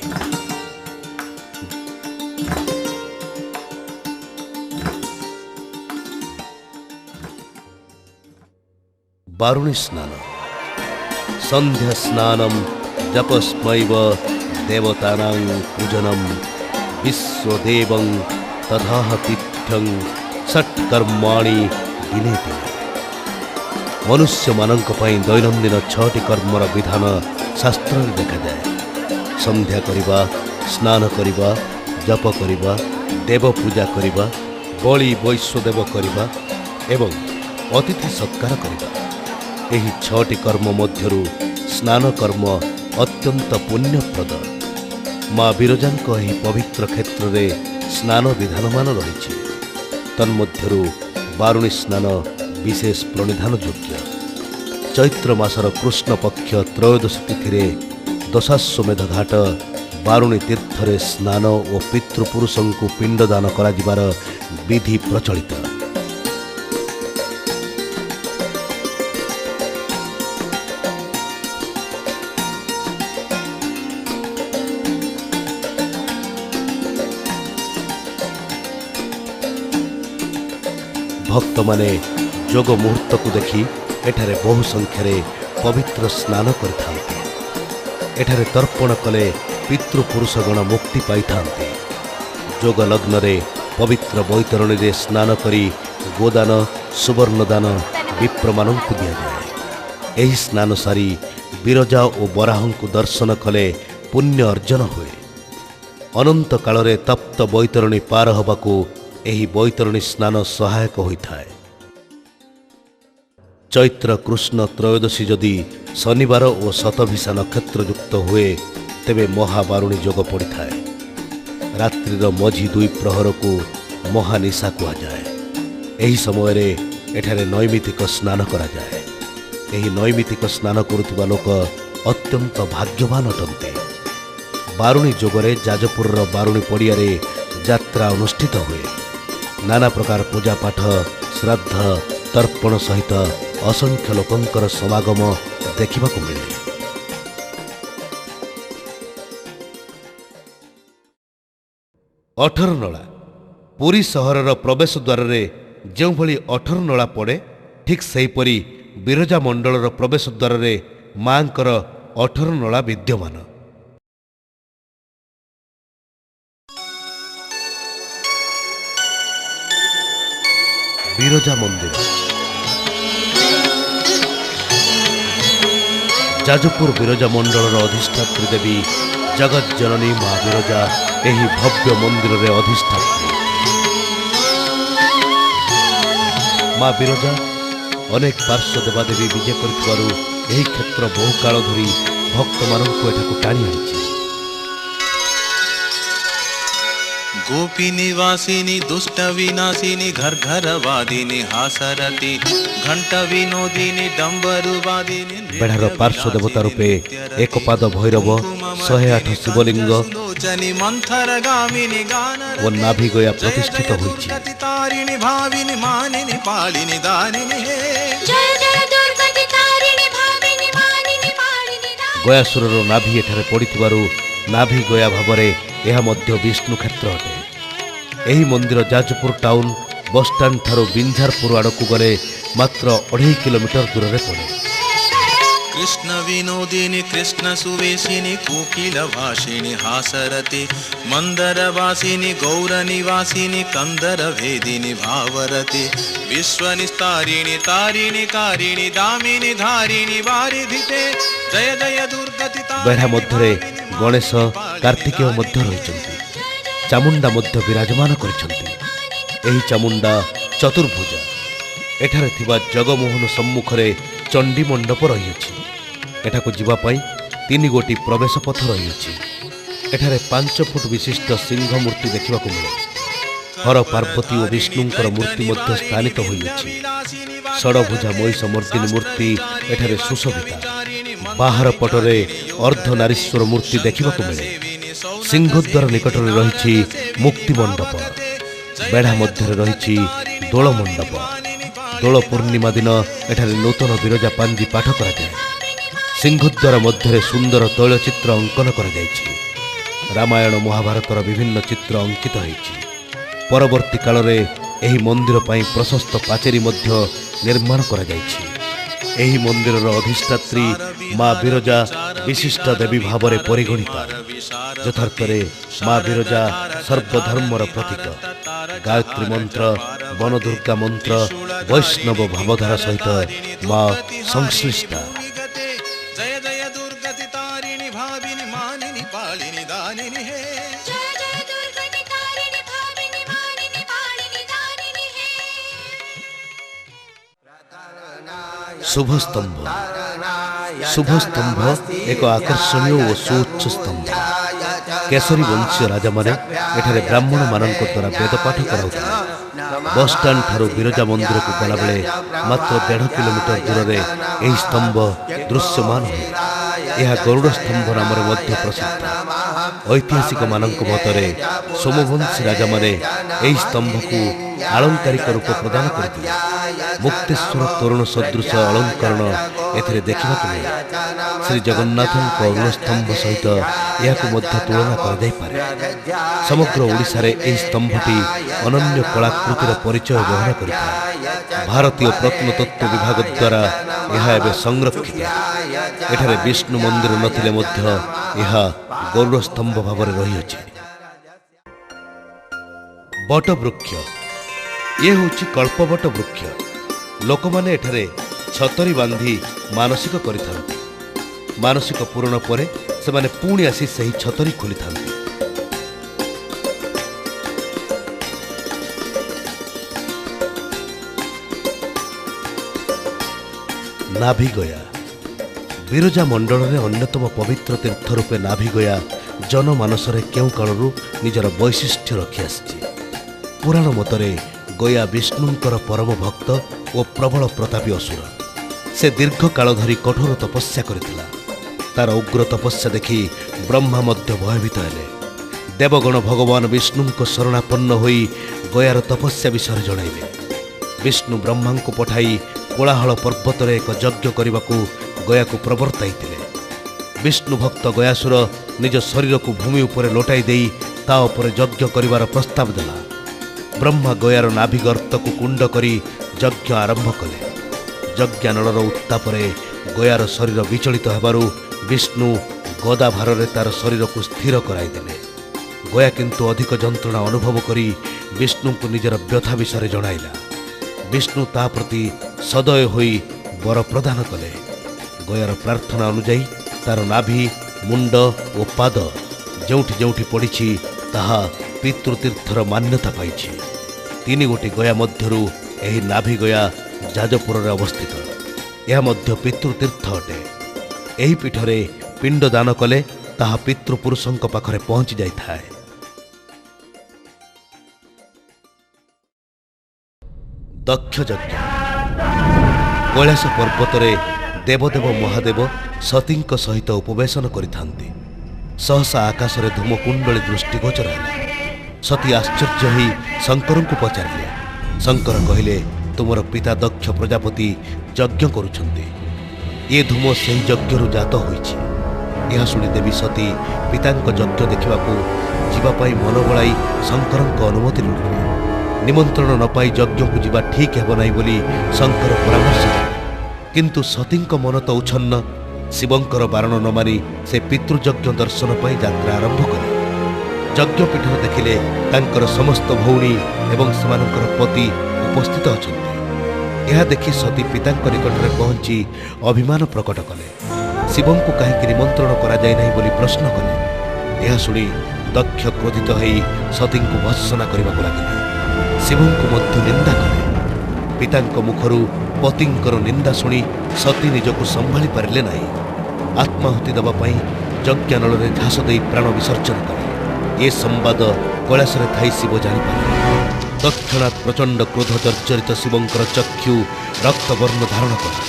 ବାରୁଣୀ ସ୍ନାନ। ସନ୍ଧ୍ୟା ସ୍ନାନಂ ଜପସ୍ମୈବ ଦେବତାନାଂ ପୂଜନಂ ବିଶ୍ୱଦେବଂ ତଥାହ ତୀର୍ଥଂ ଷଟ୍କର୍ମାଣି ଦିନେ ଦିନେ। ମନୁଷ୍ୟମାନଙ୍କ ପାଇଁ ଦୈନନ୍ଦିନ 6ଟି କର୍ମର ବିଧାନ ଶାସ୍ତ୍ରରେ ଦେଖାଯାଏ। ସନ୍ଧ୍ୟା କରିବା, ସ୍ନାନ କରିବା, ଜପ କରିବା, ଦେବ ପୂଜା କରିବା, ବଳି ବୈଶ୍ୱଦେବ କରିବା ଏବଂ ଅତିଥି ସତ୍କାର କରିବା। ଏହି 6ଟି କର୍ମ ମଧ୍ୟରୁ ସ୍ନାନ କର୍ମ ଅତ୍ୟନ୍ତ ପୁଣ୍ୟପ୍ରଦ। ମା ବିରଜାଙ୍କ ଏହି ପବିତ୍ର କ୍ଷେତ୍ରରେ ସ୍ନାନ ବିଧାନମାନ ରହିଛି। ତନ୍ମଧ୍ୟରୁ ବାରୁଣୀ ସ୍ନାନ ବିଶେଷ ପ୍ରଣିଧାନ ଯୋଗ୍ୟ। ଚୈତ୍ର ମାସର କୃଷ୍ଣପକ୍ଷ ତ୍ରୟୋଦଶୀ ତିଥିରେ ଦଶାଶ୍ୱମେଧ ଘାଟ ବାରୁଣୀ ତୀର୍ଥରେ ସ୍ନାନ ଓ ପିତୃପୁରୁଷଙ୍କୁ ପିଣ୍ଡଦାନ କରାଯିବାର ବିଧି ପ୍ରଚଳିତ। ଭକ୍ତମାନେ ଯୋଗ ମୁହୂର୍ତ୍ତକୁ ଦେଖି ଏଠାରେ ବହୁ ସଂଖ୍ୟାରେ ପବିତ୍ର ସ୍ନାନ କରିଥାନ୍ତି। ଏଠାରେ ତର୍ପଣ କଲେ ପିତୃପୁରୁଷଗଣ ମୁକ୍ତି ପାଇଥାନ୍ତି। ଯୋଗ ଲଗ୍ନରେ ପବିତ୍ର ବୈତରଣୀରେ ସ୍ନାନ କରି ଗୋଦାନ ସୁବର୍ଣ୍ଣଦାନ ବିପ୍ରମାନଙ୍କୁ ଦିଆଯାଏ। ଏହି ସ୍ନାନ ସାରି ବିରଜା ଓ ବରାହଙ୍କୁ ଦର୍ଶନ କଲେ ପୁଣ୍ୟ ଅର୍ଜନ ହୁଏ। ଅନନ୍ତ କାଳରେ ତପ୍ତ ବୈତରଣୀ ପାର ହେବାକୁ ଏହି ବୈତରଣୀ ସ୍ନାନ ସହାୟକ ହୋଇଥାଏ। ଚୈତ୍ର କୃଷ୍ଣ ତ୍ରୟୋଦଶୀ ଯଦି ଶନିବାର ଓ ଶତଭିଷା ନକ୍ଷତ୍ର ଯୁକ୍ତ ହୁଏ ତେବେ ମହାବାରୁଣୀ ଯୋଗ ପଡ଼ିଥାଏ। ରାତ୍ରିର ମଝି ଦୁଇ ପ୍ରହରକୁ ମହାନିଶା କୁହାଯାଏ। ଏହି ସମୟରେ ଏଠାରେ ନୈମିତିକ ସ୍ନାନ କରାଯାଏ। ଏହି ନୈମିତିକ ସ୍ନାନ କରୁଥିବା ଲୋକ ଅତ୍ୟନ୍ତ ଭାଗ୍ୟବାନ ଅଟନ୍ତି। ବାରୁଣୀ ଯୋଗରେ ଯାଜପୁରର ବାରୁଣୀ ପଡ଼ିଆରେ ଯାତ୍ରା ଅନୁଷ୍ଠିତ ହୁଏ। ନାନା ପ୍ରକାର ପୂଜାପାଠ ଶ୍ରାଦ୍ଧ ତର୍ପଣ ସହିତ ଅସଂଖ୍ୟ ଲୋକଙ୍କର ସମାଗମ ଦେଖିବାକୁ ମିଳେ। ଅଠରନଳା ପୁରୀ ସହରର ପ୍ରବେଶ ଦ୍ୱାରରେ ଯେଉଁଭଳି ଅଠରନଳା ପଡ଼େ ଠିକ୍ ସେହିପରି ବିରଜା ମଣ୍ଡଳର ପ୍ରବେଶ ଦ୍ୱାରରେ ମାଙ୍କର ଅଠରନଳା ବିଦ୍ୟମାନ। ବିରଜା ମନ୍ଦିର ଯାଜପୁର ବିରଜା ମଣ୍ଡଳର ଅଧିଷ୍ଠାତ୍ରୀ ଦେବୀ ଜଗଜ୍ଜନନୀ ମା ବିରଜା ଏହି ଭବ୍ୟ ମନ୍ଦିରରେ ଅଧିଷ୍ଠାତ୍ରୀ। ମା ବିରଜା ଅନେକ ପାର୍ଶ୍ୱ ଦେବାଦେବୀ ବିଜେ କରିଥିବାରୁ ଏହି କ୍ଷେତ୍ର ବହୁ କାଳ ଧରି ଭକ୍ତମାନଙ୍କୁ ଏଠାକୁ ଟାଣି ଆଣିଛି। गोपी निवासिनी दुष्ट विनाशिनी घर घर वादिनी हासरती घंट विनोदिनी डंबरु वादिनी। बेढ़ार पार्श्व देवता रूपे एक पाद भैरव 108 शिवलिंग मंथर गामिनी गान व नाभि गया प्रतिष्ठित होइछि। तारिणी भाविनी मानिनी पालिनी दानिनी जय जय दुर्गति तारिणी भाविनी मानिनी पालिनी दानिनी। गयासुरर नाभि एठारे पड़िथिबारु नाभि गया भावरे यह मध्य विष्णु क्षेत्र अटे। ଏହି ମନ୍ଦିର ଯାଜପୁର ଟାଉନ ବସଷ୍ଟାଣ୍ଡ ଠାରୁ ବିଞ୍ଝାରପୁର ଆଡ଼କୁ ଗଲେ ମାତ୍ର 2.5 କିଲୋମିଟର ଦୂରରେ ପଡ଼େ। कृष्ण विनोदिनी कृष्ण सुवेशिनी कोकिल भाषिणी हासरती मंदर वासिनी गौर निवासिनी कंदर भेदिनी भावरती विश्व निस्तारिणी तारिणी कारिणी दामिनी धारिणी वारिधिते जय जय दुर्गति। ବେଢ଼ା ମଧ୍ୟରେ ଗଣେଶ କାର୍ତ୍ତିକେୟ ମଧ୍ୟ ରହିଛନ୍ତି। ଚାମୁଣ୍ଡା ମଧ୍ୟ ବିରାଜମାନ କରିଛନ୍ତି। ଏହି ଚାମୁଣ୍ଡା ଚତୁର୍ଭୁଜା। ଏଠାରେ ଥିବା ଜଗମୋହନ ସମ୍ମୁଖରେ ଚଣ୍ଡୀ ମଣ୍ଡପ ରହିଅଛି। ଏଠାକୁ ଯିବା ପାଇଁ 3 ଗୋଟି ପ୍ରବେଶ ପଥ ରହିଅଛି। ଏଠାରେ 5 ଫୁଟ ବିଶିଷ୍ଟ ସିଂହ ମୂର୍ତ୍ତି ଦେଖିବାକୁ ମିଳେ। ହର ପାର୍ବତୀ ଓ ବିଷ୍ଣୁଙ୍କର ମୂର୍ତ୍ତି ମଧ୍ୟ ସ୍ଥାନିତ ହୋଇଅଛି। ଷଡ଼ଭୁଜା ମହିଷ ମର୍ଦ୍ଦିନୀ ମୂର୍ତ୍ତି ଏଠାରେ ସୁଶୋଭିତା। ବାହାର ପଟରେ ଅର୍ଦ୍ଧନାରୀଶ୍ୱର ମୂର୍ତ୍ତି ଦେଖିବାକୁ ମିଳେ। ସିଂହଦ୍ୱାର ନିକଟରେ ରହିଛି ମୁକ୍ତି ମଣ୍ଡପ। ବେଢ଼ା ମଧ୍ୟରେ ରହିଛି ଦୋଳ ମଣ୍ଡପ। ଦୋଳ ପୂର୍ଣ୍ଣିମା ଦିନ ଏଠାରେ ନୂତନ ବିରଜା ପାଞ୍ଜି ପାଠ କରାଯାଏ। ସିଂହଦ୍ୱାର ମଧ୍ୟରେ ସୁନ୍ଦର ତୈଳଚିତ୍ର ଅଙ୍କନ କରାଯାଇଛି। ରାମାୟଣ ମହାଭାରତର ବିଭିନ୍ନ ଚିତ୍ର ଅଙ୍କିତ ହୋଇଛି। ପରବର୍ତ୍ତୀ କାଳରେ ଏହି ମନ୍ଦିର ପାଇଁ ପ୍ରଶସ୍ତ ପାଚେରୀ ମଧ୍ୟ ନିର୍ମାଣ କରାଯାଇଛି। ଏହି ମନ୍ଦିରର ଅଧିଷ୍ଠାତ୍ରୀ ମା ବିରଜା ବିଶିଷ୍ଟ ଦେବୀ ଭାବରେ ପରିଗଣିତ। ଯଥାର୍ଥରେ ମା ବିରଜା ସର୍ବଧର୍ମର ପ୍ରତୀକ। ଗାୟତ୍ରୀ ମନ୍ତ୍ର ବନଦୁର୍ଗା ମନ୍ତ୍ର ବୈଷ୍ଣବ ଭାବଧାରା ସହିତ ମା ସଂଶ୍ଳିଷ୍ଟା। जय जय दुर्गति तारिणी भाविनी मानिनी पालिनी दानिनी हे जय जय दुर्गति तारिणी भाविनी मानिनी पालिनी दानिनी हे। शुभस्तंभ शुभस्तंभ एक आकर्षणीय और सुउच्च स्तंभ। केसरी वंशीय राजा माने एठारे ब्राह्मण मानक द्वारा वेदपाठ कराउथिले। बस स्टैंड ठारू बिरजा मंदिर को गला बेले मात्र 1.5 किलोमीटर दूर में यह स्तंभ दृश्यमान हुए। यह गरुड़ स्तंभ नाम प्रसिद्ध। ऐतिहासिक मानक मतरे सोमवंशी राजा माने एही स्तंभ को आलंकारिक रूप प्रदान करथिले। मुक्तेश्वर तोरण सदृश अलंकरण एथिरे देखिबाकु मिले। श्री जगन्नाथन अरुण स्तंभ सहित याकु मध्य तुलना कर जाई पारे। समग्र ओडिशा रे एही स्तंभटी अनन्य कलाकृतिर परिचय वहन करिଥାଏ। भारतीय प्रत्नतत्व विभाग द्वारा यह एवं संरक्षित। एठारे विष्णु मंदिर नथिले मध्य यह गौर स्तंभ भाव रही अछि। बट वृक्ष ये होछि कल्पवट वृक्ष। लोक माने एठारे छतरी बांधी मानसिक करिथांती। मानसिक पूर्ण परे से माने पुणी आसी सही छतरी खोलिथांती। नाभिगया विरजा मंडल में अन्यतम पवित्र तीर्थ रूपे नाभिगया जनमानसरे केउ कालरू निजर वैशिष्ट्य रखी आसी। पुराण मतरे गया विष्णुंकर परम भक्त और प्रबल प्रतापी असुर। से दीर्घ काल धरी कठोर तपस्या करथिला। तार उग्र तपस्या देखि ब्रह्मा मध्य भयभीत हेले। देवगण भगवान विष्णुंक शरणापन्न होई गयार तपस्या विषय जणाइले। विष्णु ब्रह्मा को पठाई कोलाहल पर्वत एक यज्ञ करने को गया को प्रवर्ताइथिले। विष्णु भक्त गयासुर निज शरीर को भूमि उपर लोटाई देई ता उपर यज्ञ करिवार प्रस्ताव देला। ब्रह्मा गयार नाभि गर्त को कुंड करी यज्ञ आरंभ कले। यज्ञानलर उत्तापरे गयार शरीर विचलित हेबारु विष्णु गदा भारे तार शरीर को स्थिर कराइदेले। गया किंतु अधिक जंत्रणा अनुभव करी विष्णु को निजर व्यथा विषय जणाइला। विष्णु ता प्रति सदय होई वर प्रदान कले। गयार प्रार्थना अनुजाई तार नाभि मुंड और पाद जोठी जोठी पड़ी ताहा पितृतीर्थर मान्यता पाई। तीन गोटी गया मध्यरु एही नाभि गया जाजपुर रे अवस्थित। यह मध्य पितृतीर्थ अटे। एही पीठरे पिंड दान कले ताहा पितृपुरुषंक पाखरे पहुंची जाई थाए। दक्ष यज्ञ कैलास पर्वतरे देवदेव महादेव सतींक सहित उपवेशन करिथांती। सहसा आकाश रे धूमकुंडली दृष्टिगोचर है। सती आश्चर्य ही शंकर को पचारे। शंकर कहले तुमर पिता दक्ष प्रजापति यज्ञ करुछंती। ये धूम से यज्ञ जात होईछि। यह शुणी देवी सती पितांक यज्ञ देखिबाकू जीवापाई मन बलाई शंकरंक अनुमति लुटिले। निमंत्रण न पाई यज्ञ को जीवा ठीक हेब नाही बोली शंकर परामर्श देले। किंतु सतींक मन तो उच्छन्न। शिवंकर बारण न मानी से पितृयज्ञ दर्शन पाई यात्रा आरंभ कले। यज्ञपीठ देखिले तांकर समस्त भौणी एवं सेमानकर पति उपस्थित अछंती। यह देखि सती पितांक निकट में पहुंची अभिमान प्रकट कले। शिवं को कहीं निमंत्रण करा जाय नाही बोली प्रश्न कले। यह शुणी दक्ष क्रोधित होई सती को भर्त्सना करबाकू लागिले। शिवं को मध्य निंदा कले। पितांक मुखरू पतिंकर निंदा शुणी सती निजको संभाली पारिले नाही। आत्माहुति दबा पई यज्ञानल रे झास देई प्राण विसर्जन कले। ये संवाद कैलास रे थाई शिव जानी पारे। तत्क्षणात् प्रचंड क्रोध जर्जरित शिवंकर चक्षु रक्तवर्ण धारण कला।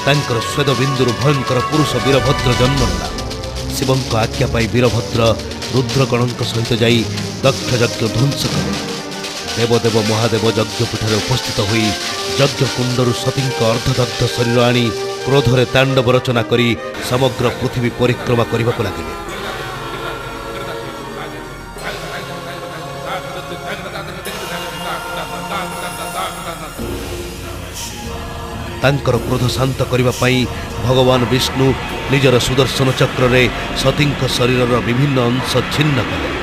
तांकर स्वेद बिंदुर भयंकर पुरुष वीरभद्र जन्म नेला। शिवंक आज्ञा पाई वीरभद्र रुद्रगणंक सहित जाई दक्ष यज्ञ ध्वंस कले। देवदेव महादेव यज्ञपीठरे उपस्थित होई यज्ञ कुंडरू सतींक अर्धदग्ध शरीर आनी क्रोधरे तांडव रचना करी समग्र पृथ्वी परिक्रमा करबाकू लागिले। तांकर क्रोध शांत करबा पई भगवान विष्णु निजर सुदर्शन चक्र रे सतींक शरीरर विभिन्न अंश छिन्न कले।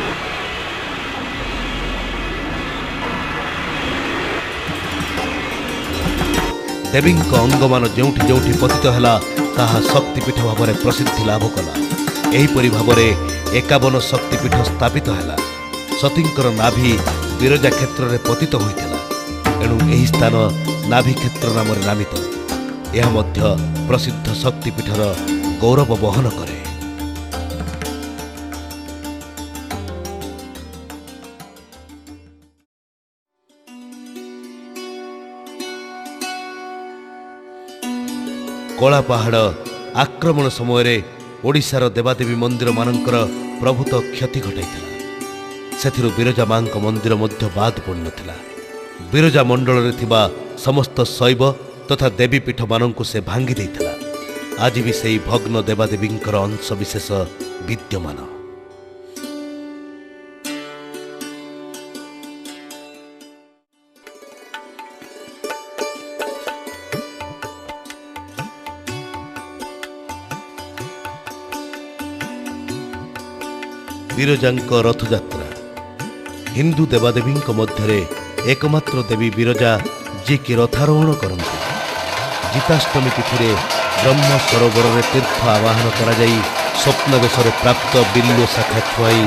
देवींक अंगमान जोठी जोठी पतित हैला ताहा शक्तिपीठ भाव में प्रसिद्धि लाभ कला। एहीपरि भाव में 51 शक्तिपीठ स्थापित हैला। सतींकर नाभि विरजा क्षेत्र में पतित होइथिला। एणु एही स्थान नाभि क्षेत्र नाम नामित। यह मध्य प्रसिद्ध शक्तिपीठर गौरव बहन करे। कला पहाड़ आक्रमण समय ओडिशार देवादेवी मंदिर मानकर ପ୍ରଭୂତ କ୍ଷତି ଘଟାଇଥିଲା। ସେଥିରୁ ବିରଜା ମାଙ୍କ ମନ୍ଦିର ମଧ୍ୟ ବାଦ ପଡ଼ିନଥିଲା। ବିରଜା ମଣ୍ଡଳରେ ଥିବା ସମସ୍ତ ଶୈବ ତଥା ଦେବୀପୀଠମାନଙ୍କୁ ସେ ଭାଙ୍ଗି ଦେଇଥିଲା। ଆଜି ବି ସେହି ଭଗ୍ନ ଦେବାଦେବୀଙ୍କର ଅଂଶବିଶେଷ ବିଦ୍ୟମାନ। ବିରଜାଙ୍କ ରଥଯାତ୍ରା ହିନ୍ଦୁ ଦେବାଦେବୀଙ୍କ ମଧ୍ୟରେ ଏକମାତ୍ର ଦେବୀ ବିରଜା ଯିଏକି ରଥାରୋହଣ କରନ୍ତି। ଜିତାଷ୍ଟମୀ ତିଥିରେ ବ୍ରହ୍ମ ସରୋବରରେ ତୀର୍ଥ ଆବାହନ କରାଯାଇ ସ୍ୱପ୍ନାବେଶରେ ପ୍ରାପ୍ତ ବିଲ୍ୱ ଶାଖା ଛୁଆଇ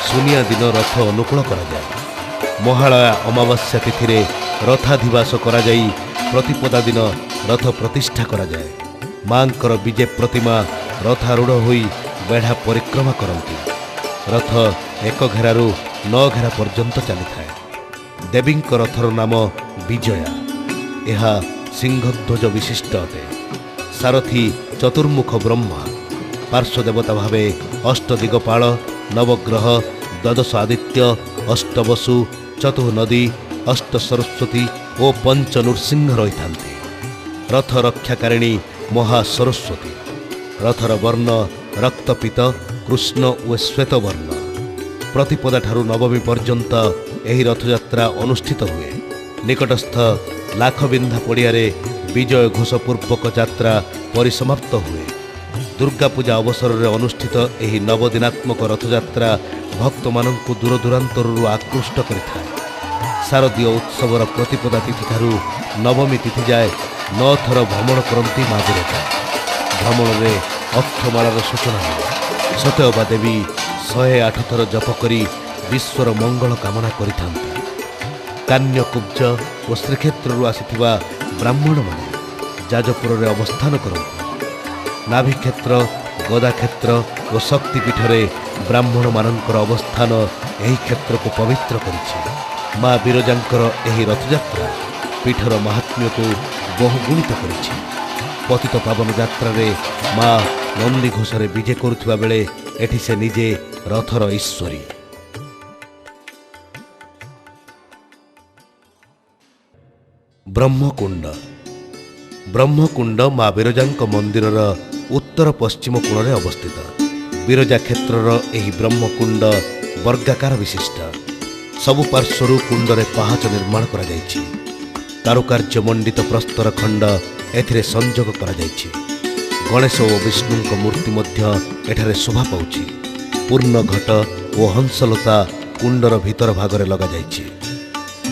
ସୁନିଆ ଦିନ ରଥ ଅନୁକୂଳ କରାଯାଏ। ମହାଳୟା ଅମାବାସ୍ୟା ତିଥିରେ ରଥାଧିବାସ କରାଯାଇ ପ୍ରତିପଦା ଦିନ ରଥ ପ୍ରତିଷ୍ଠା କରାଯାଏ। ମାଙ୍କର ବିଜେ ପ୍ରତିମା ରଥାରୂଢ଼ ହୋଇ ବେଢ଼ା ପରିକ୍ରମା କରନ୍ତି। ରଥ 1 ଘେରାରୁ 9 ଘେରା ପର୍ଯ୍ୟନ୍ତ ଚାଲିଥାଏ। ଦେବୀଙ୍କ ରଥର ନାମ ବିଜୟା। ଏହା ସିଂହଧ୍ୱଜ ବିଶିଷ୍ଟ ଅଟେ। ସାରଥୀ ଚତୁର୍ମୁଖ ବ୍ରହ୍ମା, ପାର୍ଶ୍ୱଦେବତା ଭାବେ ଅଷ୍ଟଦିଗପାଳ, ନବଗ୍ରହ, ଦ୍ୱାଦଶ ଆଦିତ୍ୟ, ଅଷ୍ଟବସୁ, ଚତୁର୍ନଦୀ, ଅଷ୍ଟ ସରସ୍ୱତୀ ଓ ପଞ୍ଚ ନୃସିଂହ ରହିଥାନ୍ତି। ରଥ ରକ୍ଷାକାରିଣୀ ମହାସରସ୍ୱତୀ। ରଥର ବର୍ଣ୍ଣ ରକ୍ତପିତ, କୃଷ୍ଣ ଓ ଶ୍ୱେତ ବର୍ଣ୍ଣ। ପ୍ରତିପଦାଠାରୁ ନବମୀ ପର୍ଯ୍ୟନ୍ତ ଏହି ରଥଯାତ୍ରା ଅନୁଷ୍ଠିତ ହୁଏ। ନିକଟସ୍ଥ ଲାଖବିନ୍ଧା ପଡ଼ିଆରେ ବିଜୟ ଘୋଷ ପୂର୍ବକ ଯାତ୍ରା ପରିସମାପ୍ତ ହୁଏ। ଦୁର୍ଗାପୂଜା ଅବସରରେ ଅନୁଷ୍ଠିତ ଏହି ନବଦିନାତ୍ମକ ରଥଯାତ୍ରା ଭକ୍ତମାନଙ୍କୁ ଦୂରଦୂରାନ୍ତରରୁ ଆକୃଷ୍ଟ କରିଥାଏ। ଶାରଦୀୟ ଉତ୍ସବର ପ୍ରତିପଦା ତିଥିଠାରୁ ନବମୀ ତିଥି ଯାଏ 9 ଥର ଭ୍ରମଣ କରନ୍ତି ମା ବିରଜା। ଭ୍ରମଣରେ ଅକ୍ଷମାଳାର ସୂଚନା ମିଳେ। ସତେଅବା ଦେବୀ 108 ଥର ଜପ କରି ବିଶ୍ୱର ମଙ୍ଗଳ କାମନା କରିଥାନ୍ତି। କାନ୍ୟକୁବ୍ଜ ଓ ଶ୍ରୀକ୍ଷେତ୍ରରୁ ଆସିଥିବା ବ୍ରାହ୍ମଣମାନେ ଯାଜପୁରରେ ଅବସ୍ଥାନ କରନ୍ତି। ନାଭିକ୍ଷେତ୍ର, ଗଦାକ୍ଷେତ୍ର ଓ ଶକ୍ତିପୀଠରେ ବ୍ରାହ୍ମଣମାନଙ୍କର ଅବସ୍ଥାନ ଏହି କ୍ଷେତ୍ରକୁ ପବିତ୍ର କରିଛି। ମା ବିରଜାଙ୍କର ଏହି ରଥଯାତ୍ରା ପୀଠର ମାହାତ୍ମ୍ୟକୁ ବହୁଗୁଣିତ କରିଛି। ପତିତ ପାବନ ଯାତ୍ରାରେ ମା ନନ୍ଦିଘୋଷରେ ବିଜେ କରୁଥିବା ବେଳେ ଏଠି ସେ ନିଜେ ରଥର ଈଶ୍ୱରୀ। ବ୍ରହ୍ମକୁଣ୍ଡ। ବ୍ରହ୍ମକୁଣ୍ଡ ମା ବିରଜାଙ୍କ ମନ୍ଦିରର ଉତ୍ତର ପଶ୍ଚିମ କୋଣରେ ଅବସ୍ଥିତ। ବିରଜା କ୍ଷେତ୍ରର ଏହି ବ୍ରହ୍ମକୁଣ୍ଡ ବର୍ଗାକାର ବିଶିଷ୍ଟ। ସବୁ ପାର୍ଶ୍ୱରୁ କୁଣ୍ଡରେ ପାହାଚ ନିର୍ମାଣ କରାଯାଇଛି। କାରୁକାର୍ଯ୍ୟ ମଣ୍ଡିତ ପ୍ରସ୍ତର ଖଣ୍ଡ ଏଥିରେ ସଂଯୋଗ କରାଯାଇଛି। ଗଣେଶ ଓ ବିଷ୍ଣୁଙ୍କ ମୂର୍ତ୍ତି ମଧ୍ୟ ଏଠାରେ ଶୋଭା ପାଉଛି। ପୂର୍ଣ୍ଣ ଘଟ ଓ ହଂସଲତା କୁଣ୍ଡର ଭିତର ଭାଗରେ ଲଗାଯାଇଛି।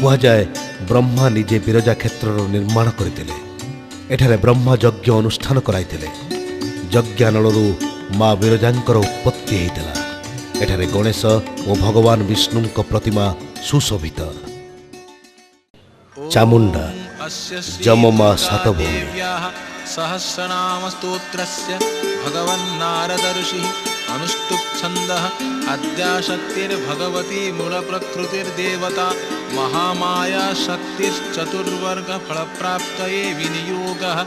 କୁହାଯାଏ ବ୍ରହ୍ମା ନିଜେ ବିରଜା କ୍ଷେତ୍ରର ନିର୍ମାଣ କରିଥିଲେ। ଏଠାରେ ବ୍ରହ୍ମା ଯଜ୍ଞ ଅନୁଷ୍ଠାନ କରାଇଥିଲେ। ଯଜ୍ଞାନଳରୁ ମା ବିରଜାଙ୍କର ଉତ୍ପତ୍ତି ହୋଇଥିଲା। ଏଠାରେ ଗଣେଶ ଓ ଭଗବାନ ବିଷ୍ଣୁଙ୍କ ପ୍ରତିମା ସୁଶୋଭିତ। ଚାମୁଣ୍ଡା ଯମମା ସାତଭଉଣୀ। सहस्रनाम स्तोत्रस्य भगवन्नारद ऋषिः अनुष्टुप् छन्दः अद्याशक्तिर्भगवती मूलप्रकृतिर्देवता महामाया शक्तिश्चतुर्वर्गफलप्राप्तये विनियोगः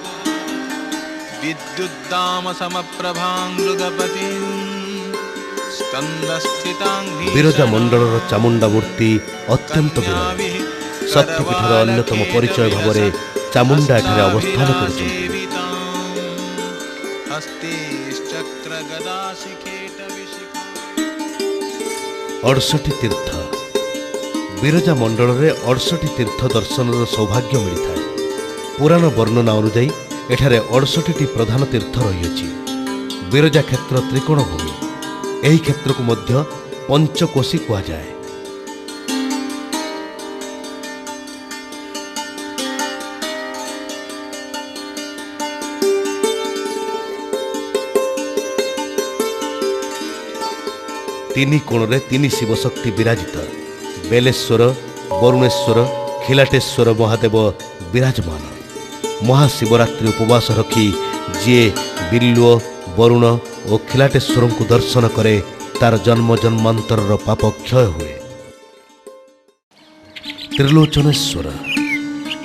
विद्युद्दामसमप्रभाङ्गृगपतिं स्कन्दस्थिताङ्घ्रि। ବିରଜା ମଣ୍ଡଳର ଚାମୁଣ୍ଡା ମୂର୍ତ୍ତି ଅତ୍ୟନ୍ତ ବିରଳ। ଶକ୍ତିପୀଠର ଅନ୍ୟତମ ପରିଚୟ ଭାବରେ ଚାମୁଣ୍ଡା ଏଠାରେ ଅବସ୍ଥାନ କରୁଛନ୍ତି। ଅଡ଼ଷଠି ତୀର୍ଥ। ବିରଜା ମଣ୍ଡଳରେ 68 ତୀର୍ଥ ଦର୍ଶନର ସୌଭାଗ୍ୟ ମିଳିଥାଏ। ପୁରାଣ ବର୍ଣ୍ଣନା ଅନୁଯାୟୀ ଏଠାରେ 68ଟି ପ୍ରଧାନ ତୀର୍ଥ ରହିଅଛି। ବିରଜା କ୍ଷେତ୍ର ତ୍ରିକୋଣ ଭୂମି। ଏହି କ୍ଷେତ୍ରକୁ ମଧ୍ୟ ପଞ୍ଚକୋଶୀ କୁହାଯାଏ। ତିନି କୋଣରେ 3 ଶିବଶକ୍ତି ବିରାଜିତ। ବେଲେଶ୍ୱର, ବରୁଣେଶ୍ୱର, ଖିଲାଟେଶ୍ୱର ମହାଦେବ ବିରାଜମାନ। ମହାଶିବରାତ୍ରି ଉପବାସ ରଖି ଯିଏ ବିଲ୍ୱ, ବରୁଣ ଓ ଖିଲାଟେଶ୍ୱରଙ୍କୁ ଦର୍ଶନ କରେ ତାର ଜନ୍ମ ଜନ୍ମାନ୍ତରର ପାପ କ୍ଷୟ ହୁଏ। ତ୍ରିଲୋଚନେଶ୍ୱର।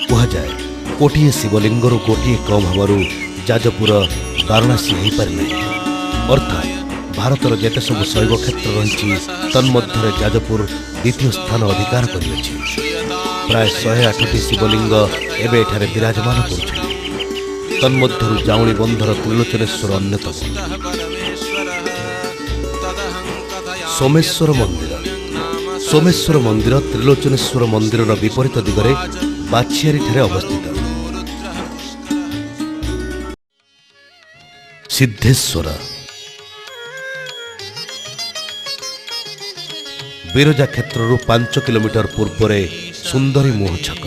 କୁହାଯାଏ ଗୋଟିଏ ଶିବଲିଙ୍ଗରୁ ଗୋଟିଏ କମ୍ ହେବାରୁ ଯାଜପୁର ବାରାଣାସୀ ହୋଇପାରିନାହିଁ। ଅର୍ଥାତ୍ ଭାରତର ଯେତେ ସବୁ ଶୈବ କ୍ଷେତ୍ର ରହିଛି ତନ୍ମଧ୍ୟରେ ଯାଜପୁର ଦ୍ୱିତୀୟ ସ୍ଥାନ ଅଧିକାର କରିଅଛି। ପ୍ରାୟ 108ଟି ଶିବଲିଙ୍ଗ ଏବେ ଏଠାରେ ବିରାଜମାନ କରୁଛନ୍ତି। ତନ୍ମଧ୍ୟରୁ ଜାଉଁଳି ବନ୍ଧର ତ୍ରିଲୋଚନେଶ୍ୱର ଅନ୍ୟତମ। ସୋମେଶ୍ୱର ମନ୍ଦିର। ସୋମେଶ୍ୱର ମନ୍ଦିର ତ୍ରିଲୋଚନେଶ୍ୱର ମନ୍ଦିରର ବିପରୀତ ଦିଗରେ ବାଛିଆରୀଠାରେ ଅବସ୍ଥିତ। ସିଦ୍ଧେଶ୍ୱର। ବିରଜା କ୍ଷେତ୍ରରୁ 5 କିଲୋମିଟର ପୂର୍ବରେ ସୁନ୍ଦରୀ ମୁହ ଛକ।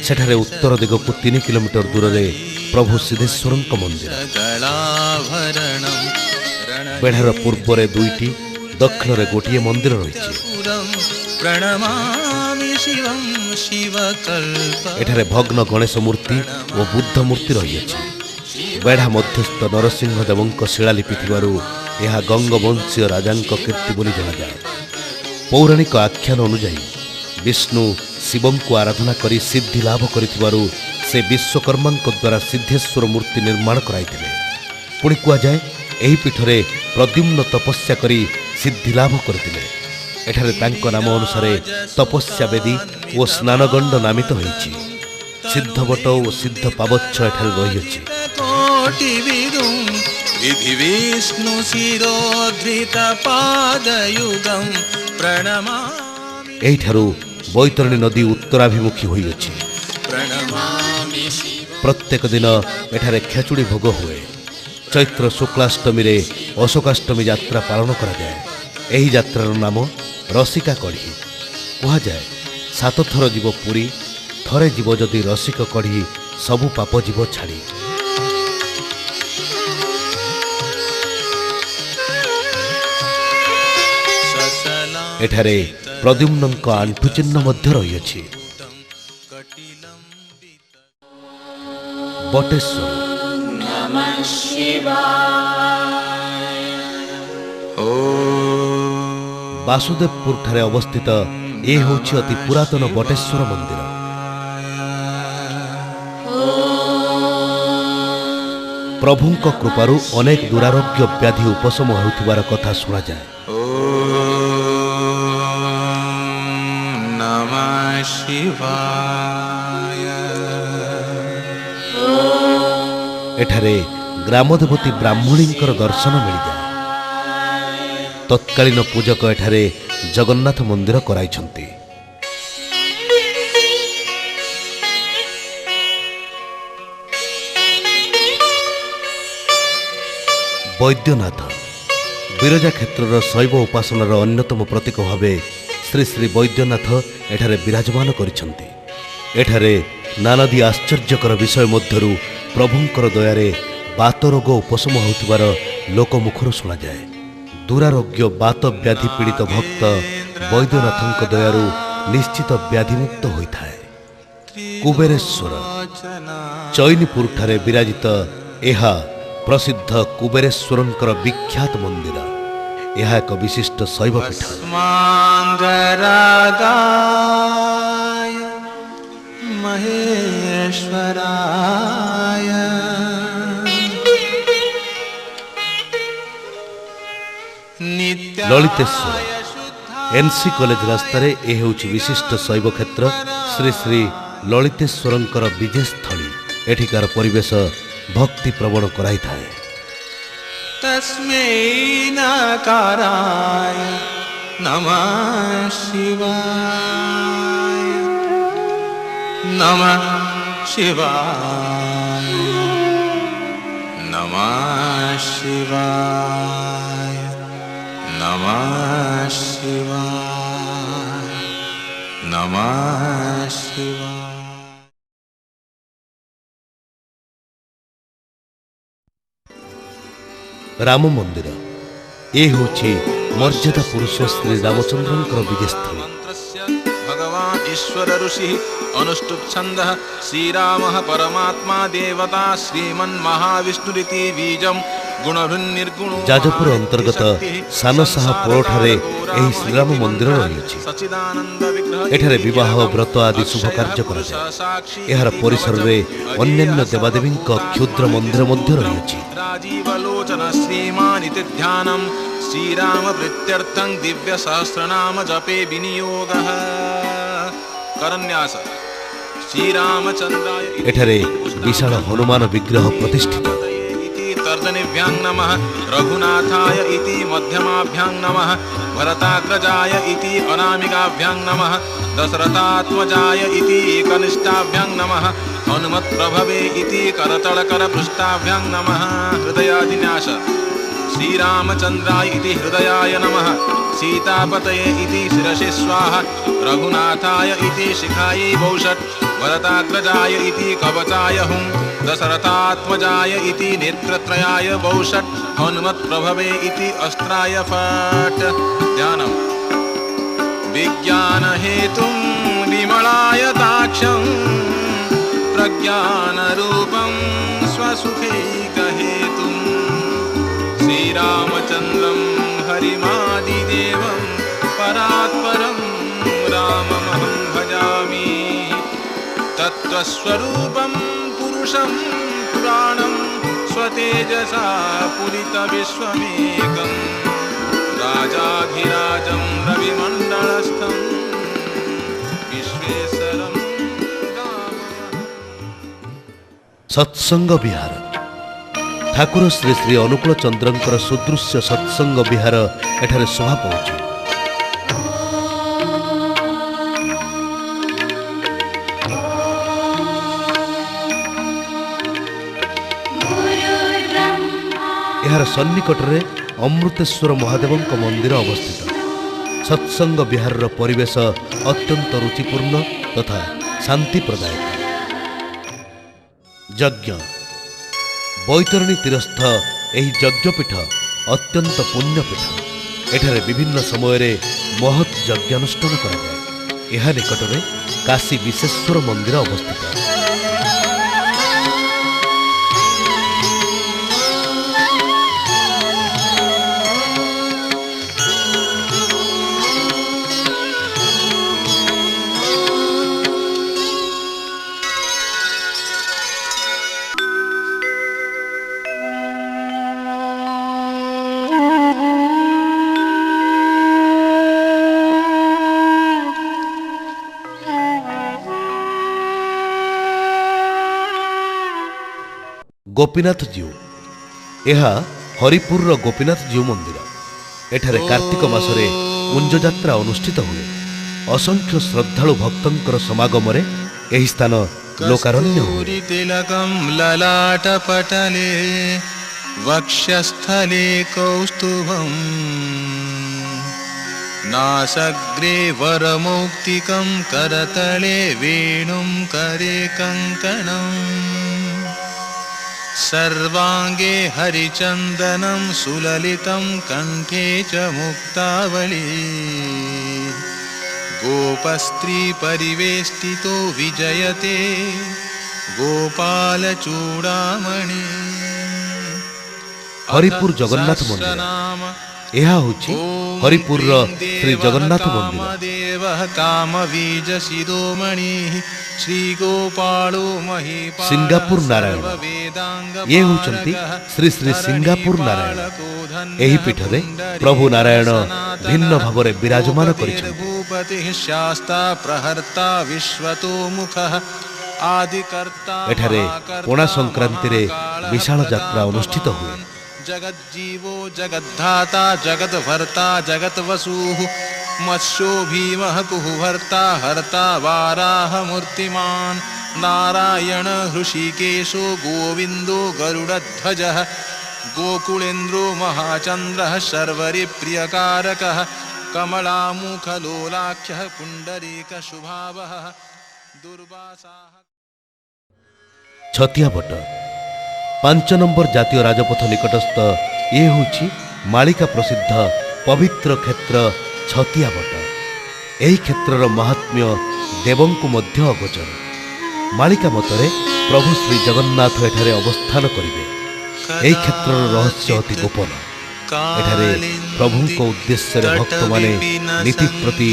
ସେଠାରେ ଉତ୍ତର ଦିଗକୁ 3 କିଲୋମିଟର ଦୂରରେ ପ୍ରଭୁ ସିଦ୍ଧେଶ୍ୱରଙ୍କ ମନ୍ଦିର। ବେଢ଼ାର ପୂର୍ବରେ 2ଟି, ଦକ୍ଷିଣରେ ଗୋଟିଏ ମନ୍ଦିର ରହିଛି। ଏଠାରେ ଭଗ୍ନ ଗଣେଶ ମୂର୍ତ୍ତି ଓ ବୁଦ୍ଧ ମୂର୍ତ୍ତି ରହିଅଛି। ବେଢ଼ା ମଧ୍ୟସ୍ଥ ନରସିଂହ ଦେବଙ୍କ ଶିଳାଲିପି ଥିବାରୁ ଏହା ଗଙ୍ଗବଂଶୀୟ ରାଜାଙ୍କ କୀର୍ତ୍ତି ବୋଲି ଜଣାଯାଏ। ପୌରାଣିକ ଆଖ୍ୟାନ ଅନୁଯାୟୀ ବିଷ୍ଣୁ ଶିବଙ୍କୁ ଆରାଧନା କରି ସିଦ୍ଧି ଲାଭ କରିଥିବାରୁ ସେ ବିଶ୍ୱକର୍ମାଙ୍କ ଦ୍ୱାରା ସିଦ୍ଧେଶ୍ୱର ମୂର୍ତ୍ତି ନିର୍ମାଣ କରାଇଥିଲେ। ପୁଣି କୁହାଯାଏ ଏହି ପୀଠରେ ପ୍ରଦ୍ୟୁମ୍ନ ତପସ୍ୟା କରି ସିଦ୍ଧି ଲାଭ କରିଥିଲେ। ଏଠାରେ ତାଙ୍କ ନାମ ଅନୁସାରେ ତପସ୍ୟା ବେଦୀ ଓ ସ୍ନାନଗଣ୍ଡ ନାମିତ ହୋଇଛି। ସିଦ୍ଧବଟ ଓ ସିଦ୍ଧ ପାବଚ୍ଛ ଏଠାରେ ରହିଅଛି। ଏହିଠାରୁ ବୈତରଣୀ ନଦୀ ଉତ୍ତରାଭିମୁଖୀ ହୋଇଅଛି। ପ୍ରତ୍ୟେକ ଦିନ ଏଠାରେ ଖେଚୁଡ଼ି ଭୋଗ ହୁଏ। ଚୈତ୍ର ଶୁକ୍ଲାଷ୍ଟମୀରେ ଅଶୋକାଷ୍ଟମୀ ଯାତ୍ରା ପାଳନ କରାଯାଏ। ଏହି ଯାତ୍ରାର ନାମ ରସିକା କଢ଼ି। କୁହାଯାଏ 7 ଥର ଯିବ ପୁରୀ, ଥରେ ଯିବ ଯଦି ରସିକ କଢ଼ି, ସବୁ ପାପ ଯିବ ଛାଡ଼ି। ଏଠାରେ ପ୍ରଦ୍ୟୁମ୍ନଙ୍କ ଆଣ୍ଠୁ ଚିହ୍ନ ମଧ୍ୟ ରହିଅଛି। ବଟେଶ୍ୱର। ବାସୁଦେବପୁର ଠାରେ ଅବସ୍ଥିତ ଏ ହେଉଛି ଅତି ପୁରାତନ ବଟେଶ୍ୱର ମନ୍ଦିର। ପ୍ରଭୁଙ୍କ କୃପାରୁ ଅନେକ ଦୁରାରୋଗ୍ୟ ବ୍ୟାଧି ଉପଶମ ହେଉଥିବାର କଥା ଶୁଣାଯାଏ। ଏଠାରେ ଗ୍ରାମଦେବତୀ ବ୍ରାହ୍ମଣୀଙ୍କର ଦର୍ଶନ ମିଳିଯାଏ। ତତ୍କାଳୀନ ପୂଜକ ଏଠାରେ ଜଗନ୍ନାଥ ମନ୍ଦିର କରାଇଛନ୍ତି। ବୈଦ୍ୟନାଥ। ବିରଜା କ୍ଷେତ୍ରର ଶୈବ ଉପାସନାର ଅନ୍ୟତମ ପ୍ରତୀକ ଭାବେ ଶ୍ରୀ ଶ୍ରୀ ବୈଦ୍ୟନାଥ ଏଠାରେ ବିରାଜମାନ କରିଛନ୍ତି। ଏଠାରେ ନାନାଦି ଆଶ୍ଚର୍ଯ୍ୟକର ବିଷୟ ମଧ୍ୟରୁ ପ୍ରଭୁଙ୍କର ଦୟାରେ ବାତ ରୋଗ ଉପଶମ ହେଉଥିବାର ଲୋକମୁଖରୁ ଶୁଣାଯାଏ। ଦୁରାରୋଗ୍ୟ ବାତ ବ୍ୟାଧି ପୀଡ଼ିତ ଭକ୍ତ ବୈଦ୍ୟନାଥଙ୍କ ଦୟାରୁ ନିଶ୍ଚିତ ବ୍ୟାଧିମୁକ୍ତ ହୋଇଥାଏ। କୁବେରେଶ୍ୱର। ଚୈନିପୁରଠାରେ ବିରାଜିତ ଏହା ପ୍ରସିଦ୍ଧ କୁବେରେଶ୍ୱରଙ୍କର ବିଖ୍ୟାତ ମନ୍ଦିର। ଏହା ଏକ ବିଶିଷ୍ଟ ଶୈବ ପୀଠ। ମହେଶ୍ୱରାୟ ଲଳିତେଶ୍ୱର। ଏନ୍ସି କଲେଜ ରାସ୍ତାରେ ଏ ହେଉଛି ବିଶିଷ୍ଟ ଶୈବ କ୍ଷେତ୍ର ଶ୍ରୀ ଶ୍ରୀ ଲଳିତେଶ୍ୱରଙ୍କର ବିଜେସ୍ଥଳୀ। ଏଠିକାର ପରିବେଶ ଭକ୍ତି ପ୍ରବଣ କରାଇଥାଏ। ତସ୍ମୈ ନକାରାୟ ନମଃ ଶିବାୟ ନମଃ ଶିବାୟ ନମଃ ଶିବାୟ ନମଃ ଶିବାୟ ନମଃ ଶିବାୟ। ରାମ ମନ୍ଦିର। ଏ ହେଉଛି ମର୍ଯ୍ୟାଦା ପୁରୁଷ ଶ୍ରୀ ରାମଚନ୍ଦ୍ରଙ୍କର ବିଜେସ୍ଥଳୀ। भगवान ईश्वर ऋषि अनुष्टुप छंदः श्रीरामः परमात्मा देवता श्रीमन्महाविष्णुरिति बीजम् गुणभिर्निर्गुणो ଯାଜପୁର ଅନ୍ତର୍ଗତ ସାନସାହା ପୋଳଠାରେ ଏହି ଶ୍ରୀରାମ ମନ୍ଦିର ରହିଅଛି। ଏଠାରେ ବିବାହ ବ୍ରତ ଆଦି ଶୁଭ କାର୍ଯ୍ୟ କରାଯାଏ। ଏହାର ପରିସରରେ ଅନ୍ୟାନ୍ୟ ଦେବାଦେବୀଙ୍କ କ୍ଷୁଦ୍ର ମନ୍ଦିର ମଧ୍ୟ ରହିଅଛି। राजीवलोचन श्रीमानिति ध्यानं श्रीराम प्रीत्यर्थं दिव्य सहस्रनाम जपे विनियोगः करन्यास श्रीरामचन्द्राय ଏଠାରେ ବିଶାଳ ହନୁମାନ ବିଗ୍ରହ ପ୍ରତିଷ୍ଠିତ। तर्जनीभ्यां नमः रघुनाथाय इति मध्यमाभ्यां नमः भरताग्रजाय इति अनामिकाभ्यां नमः दशरथात्मजाय इति कनिष्ठाभ्यां नमः हनुमत्प्रभवे इति करतलकरपृष्ठाभ्यां नमः हृदयादिन्यास श्रीरामचन्द्राय इति हृदयाय नमः सीतापतये इति शिरसि स्वाहा रघुनाथाय इति शिखायै वौषट् भरताग्रजाय इति कवचाय हुं दशरथात्मजाय इति नेत्रत्रयाय वौषट् हनुमत्प्रभवे इति अस्त्राय फट् ध्यानम् विज्ञानहेतुं विमलायताक्षं प्रज्ञानरूपं स्वसुखैकहेतुं श्रीरामचन्द्रं हरिमादिदेवं परात्परं राममहं भजामि तत्त्वस्वरूपं पुरुषं पुराणं स्वतेजसा पुरितविश्वमेकं राजाधिराजं रविमण्डलस्थं विश्वेश्वरं ସତ୍ସଙ୍ଗ ବିହାର ଠାକୁର ଶ୍ରୀ ଶ୍ରୀ ଅନୁକୂଳ ଚନ୍ଦ୍ରଙ୍କର ସୁଦୃଶ୍ୟ ସତ୍ସଙ୍ଗ ବିହାର ଏଠାରେ ଶୋଭା ପାଉଛି। ଏହାର ସନ୍ନିକଟରେ ଅମୃତେଶ୍ୱର ମହାଦେବଙ୍କ ମନ୍ଦିର ଅବସ୍ଥିତ। ସତ୍ସଙ୍ଗ ବିହାରର ପରିବେଶ ଅତ୍ୟନ୍ତ ରୁଚିପୂର୍ଣ୍ଣ ତଥା ଶାନ୍ତିପ୍ରଦାୟକ। ଯଜ୍ଞ ବୈତରଣୀ ତୀରସ୍ଥ ଏହି ଯଜ୍ଞପୀଠ ଅତ୍ୟନ୍ତ ପୁଣ୍ୟପୀଠ। ଏଠାରେ ବିଭିନ୍ନ ସମୟରେ ମହତ୍ ଯଜ୍ଞାନୁଷ୍ଠାନ କରାଯାଏ। ଏହା ନିକଟରେ କାଶୀ ବିଶ୍ୱେଶ୍ୱର ମନ୍ଦିର ଅବସ୍ଥିତ। ଗୋପୀନାଥ ଜୀଉ ଏହା ହରିପୁରର ଗୋପୀନାଥ ଜୀଉ ମନ୍ଦିର। ଏଠାରେ କାର୍ତ୍ତିକ ମାସରେ କୁଞ୍ଜଯାତ୍ରା ଅନୁଷ୍ଠିତ ହୁଏ। ଅସଂଖ୍ୟ ଶ୍ରଦ୍ଧାଳୁ ଭକ୍ତଙ୍କର ସମାଗମରେ ଏହି ସ୍ଥାନ ଲୋକାରଣ୍ୟ ହୁଏ। तिलकं ललाटपटले वक्षस्थले कौस्तुभं नासग्रे वरमौक्तिकं करतले वेणुं करे कङ्कणम् सर्वाङ्गे हरिचन्दनं सुललितं कण्ठे च मुक्तावली गोपस्त्री परिवेष्टितो विजयते गोपालचूडामणि ହରିପୁର ଜଗନ୍ନାଥ ମନ୍ଦିର ଏହା ହେଉଛି ହରିପୁରର ଶ୍ରୀ ଜଗନ୍ନାଥ ମନ୍ଦିର। ସିଙ୍ଗାପୁର ନାରାୟଣ ଇଏ ହେଉଛନ୍ତି ଶ୍ରୀ ଶ୍ରୀ ସିଙ୍ଗାପୁର ନାରାୟଣ। ଏହି ପୀଠରେ ପ୍ରଭୁ ନାରାୟଣ ଭିନ୍ନ ଭାବରେ ବିରାଜମାନ କରିଛନ୍ତି। ଏଠାରେ ପଣା ସଂକ୍ରାନ୍ତିରେ ବିଶାଳ ଯାତ୍ରା ଅନୁଷ୍ଠିତ ହୁଏ। जगज्जीवो जगद्धाता जगद्भर्ता जगद्वसुः मत्स्यो भीमः कुहुभर्ता हर्ता वाराह मूर्तिमान् नारायण हृषिकेशो गोविन्दो गरुडध्वजः गोकुलेन्द्रो महाचन्द्रः शर्वरिप्रियकारकः कमलामुखलोलाख्यः पुण्डरीकशुभावः दुर्वासाः। ଛତିଆ ବଟ 5 ନମ୍ବର ଜାତୀୟ ରାଜପଥ ନିକଟସ୍ଥ ଏ ହେଉଛି ମାଳିକା ପ୍ରସିଦ୍ଧ ପବିତ୍ର କ୍ଷେତ୍ର ଛତିଆ ବଟ। ଏହି କ୍ଷେତ୍ରର ମାହାତ୍ମ୍ୟ ଦେବଙ୍କୁ ମଧ୍ୟ ଅଗୋଚର। ମାଳିକା ମତରେ ପ୍ରଭୁ ଶ୍ରୀ ଜଗନ୍ନାଥ ଏଠାରେ ଅବସ୍ଥାନ କରିବେ। ଏହି କ୍ଷେତ୍ରର ରହସ୍ୟ ଅତି ଗୋପନ। ଏଠାରେ ପ୍ରଭୁଙ୍କ ଉଦ୍ଦେଶ୍ୟରେ ଭକ୍ତମାନେ ନୀତି ପ୍ରତି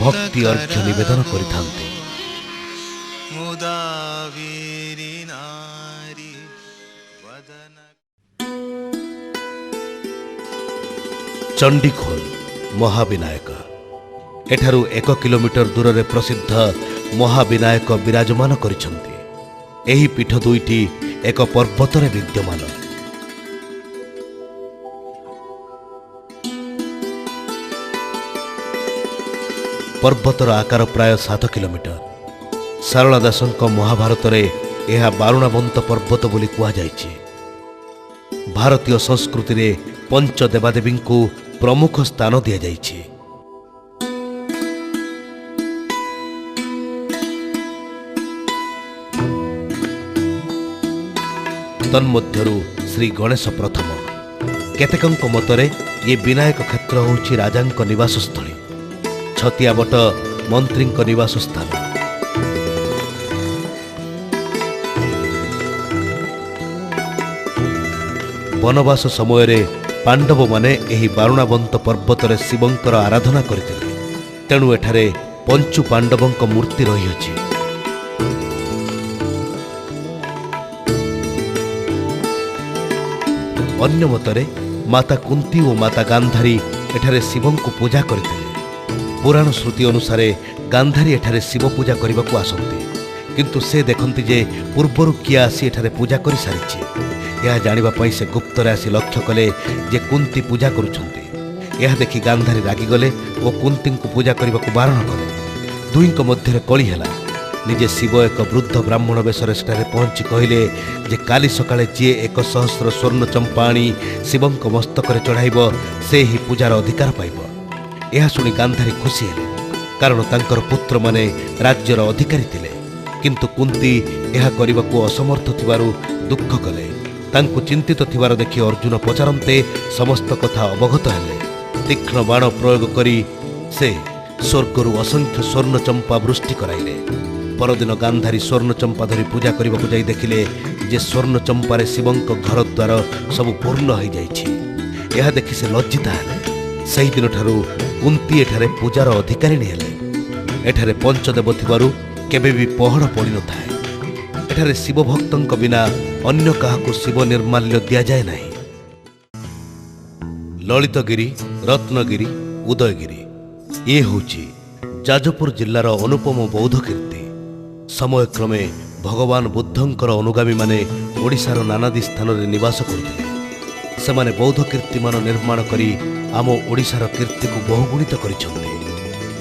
ଭକ୍ତି ଅର୍ଘ୍ୟ ନିବେଦନ କରିଥାନ୍ତି। ଚଣ୍ଡିଖୋଲ ମହାବିନାୟକ। ଏଠାରୁ 1 କିଲୋମିଟର ଦୂରରେ ପ୍ରସିଦ୍ଧ ମହାବିନାୟକ ବିରାଜମାନ କରିଛନ୍ତି। ଏହି ପୀଠ ଦୁଇଟି ଏକ ପର୍ବତରେ ବିଦ୍ୟମାନ। ପର୍ବତର ଆକାର ପ୍ରାୟ 7 କିଲୋମିଟର। ସାରଳା ଦାସଙ୍କ ମହାଭାରତରେ ଏହା ବାରୁଣାବନ୍ତ ପର୍ବତ ବୋଲି କୁହାଯାଇଛି। ଭାରତୀୟ ସଂସ୍କୃତିରେ ପଞ୍ଚ ଦେବାଦେବୀଙ୍କୁ ପ୍ରମୁଖ ସ୍ଥାନ ଦିଆଯାଇଛି। ତନ୍ମଧ୍ୟରୁ ଶ୍ରୀ ଗଣେଶ ପ୍ରଥମ। କେତେକଙ୍କ ମତରେ ଏ ବିନାୟକ କ୍ଷେତ୍ର ହେଉଛି ରାଜାଙ୍କ ନିବାସସ୍ଥଳୀ, ଛତିଆବଟ ମନ୍ତ୍ରୀଙ୍କ ନିବାସ ସ୍ଥାନ। ବନବାସ ସମୟରେ ପାଣ୍ଡବମାନେ ଏହି ବାରୁଣାବନ୍ତ ପର୍ବତରେ ଶିବଙ୍କର ଆରାଧନା କରିଥିଲେ। ତେଣୁ ଏଠାରେ ପଞ୍ଚୁ ପାଣ୍ଡବଙ୍କ ମୂର୍ତ୍ତି ରହିଅଛି। ଅନ୍ୟ ମତରେ ମାତା କୁନ୍ତୀ ଓ ମାତା ଗାନ୍ଧାରୀ ଏଠାରେ ଶିବଙ୍କୁ ପୂଜା କରିଥିଲେ। ପୁରାଣ ଶ୍ରୁତି ଅନୁସାରେ ଗାନ୍ଧାରୀ ଏଠାରେ ଶିବ ପୂଜା କରିବାକୁ ଆସନ୍ତି, କିନ୍ତୁ ସେ ଦେଖନ୍ତି ଯେ ପୂର୍ବରୁ କିଏ ଆସି ଏଠାରେ ପୂଜା କରିସାରିଛି। ଏହା ଜାଣିବା ପାଇଁ ସେ ଗୁପ୍ତରେ ଆସି ଲକ୍ଷ୍ୟ କଲେ ଯେ କୁନ୍ତୀ ପୂଜା କରୁଛନ୍ତି। ଏହା ଦେଖି ଗାନ୍ଧାରୀ ରାଗିଗଲେ ଓ କୁନ୍ତୀଙ୍କୁ ପୂଜା କରିବାକୁ ବାରଣ କଲେ। ଦୁହିଁଙ୍କ ମଧ୍ୟରେ କଳି ହେଲା। ନିଜେ ଶିବ ଏକ ବୃଦ୍ଧ ବ୍ରାହ୍ମଣ ବେଶରେ ସେଠାରେ ପହଞ୍ଚି କହିଲେ ଯେ କାଲି ସକାଳେ ଯିଏ 1,000 ସ୍ୱର୍ଣ୍ଣ ଚମ୍ପା ଆଣି ଶିବଙ୍କ ମସ୍ତକରେ ଚଢ଼ାଇବ ସେ ହିଁ ପୂଜାର ଅଧିକାର ପାଇବ। ଏହା ଶୁଣି ଗାନ୍ଧାରୀ ଖୁସି ହେଲେ, କାରଣ ତାଙ୍କର ପୁତ୍ରମାନେ ରାଜ୍ୟର ଅଧିକାରୀ ଥିଲେ। କିନ୍ତୁ କୁନ୍ତୀ ଏହା କରିବାକୁ ଅସମର୍ଥ ଥିବାରୁ ଦୁଃଖ କଲେ। ତାଙ୍କୁ ଚିନ୍ତିତ ଥିବାର ଦେଖି ଅର୍ଜୁନ ପଚାରନ୍ତେ ସମସ୍ତ କଥା ଅବଗତ ହେଲେ। ତୀକ୍ଷ୍ଣ ବାଣ ପ୍ରୟୋଗ କରି ସେ ସ୍ୱର୍ଗରୁ ଅସଂଖ୍ୟ ସ୍ୱର୍ଣ୍ଣ ଚମ୍ପା ବୃଷ୍ଟି କରାଇଲେ। ପରଦିନ ଗାନ୍ଧାରୀ ସ୍ୱର୍ଣ୍ଣ ଚମ୍ପା ଧରି ପୂଜା କରିବାକୁ ଯାଇ ଦେଖିଲେ ଯେ ସ୍ୱର୍ଣ୍ଣ ଚମ୍ପାରେ ଶିବଙ୍କ ଘର ଦ୍ୱାର ସବୁ ପୂର୍ଣ୍ଣ ହୋଇଯାଇଛି। ଏହା ଦେଖି ସେ ଲଜ୍ଜିତା ହେଲେ। ସେହିଦିନଠାରୁ କୁନ୍ତୀ ଏଠାରେ ପୂଜାର ଅଧିକାରିଣୀ ହେଲେ। ଏଠାରେ ପଞ୍ଚଦେବ ଥିବାରୁ କେବେ ବି ପହଡ଼ ପଡ଼ିନଥାଏ। ଏଠାରେ ଶିବ ଭକ୍ତଙ୍କ ବିନା ଅନ୍ୟ କାହାକୁ ଶିବ ନିର୍ମାଲ୍ୟ ଦିଆଯାଏ ନାହିଁ। ଲଳିତଗିରି, ରତ୍ନଗିରି, ଉଦୟଗିରି ଇଏ ହେଉଛି ଯାଜପୁର ଜିଲ୍ଲାର ଅନୁପମ ବୌଦ୍ଧ କୀର୍ତ୍ତି। ସମୟକ୍ରମେ ଭଗବାନ ବୁଦ୍ଧଙ୍କର ଅନୁଗାମୀମାନେ ଓଡ଼ିଶାର ନାନାଦି ସ୍ଥାନରେ ନିବାସ କରୁଥିଲେ। ସେମାନେ ବୌଦ୍ଧ କୀର୍ତ୍ତିମାନ ନିର୍ମାଣ କରି ଆମ ଓଡ଼ିଶାର କୀର୍ତ୍ତିକୁ ବହୁଗୁଣିତ କରିଛନ୍ତି।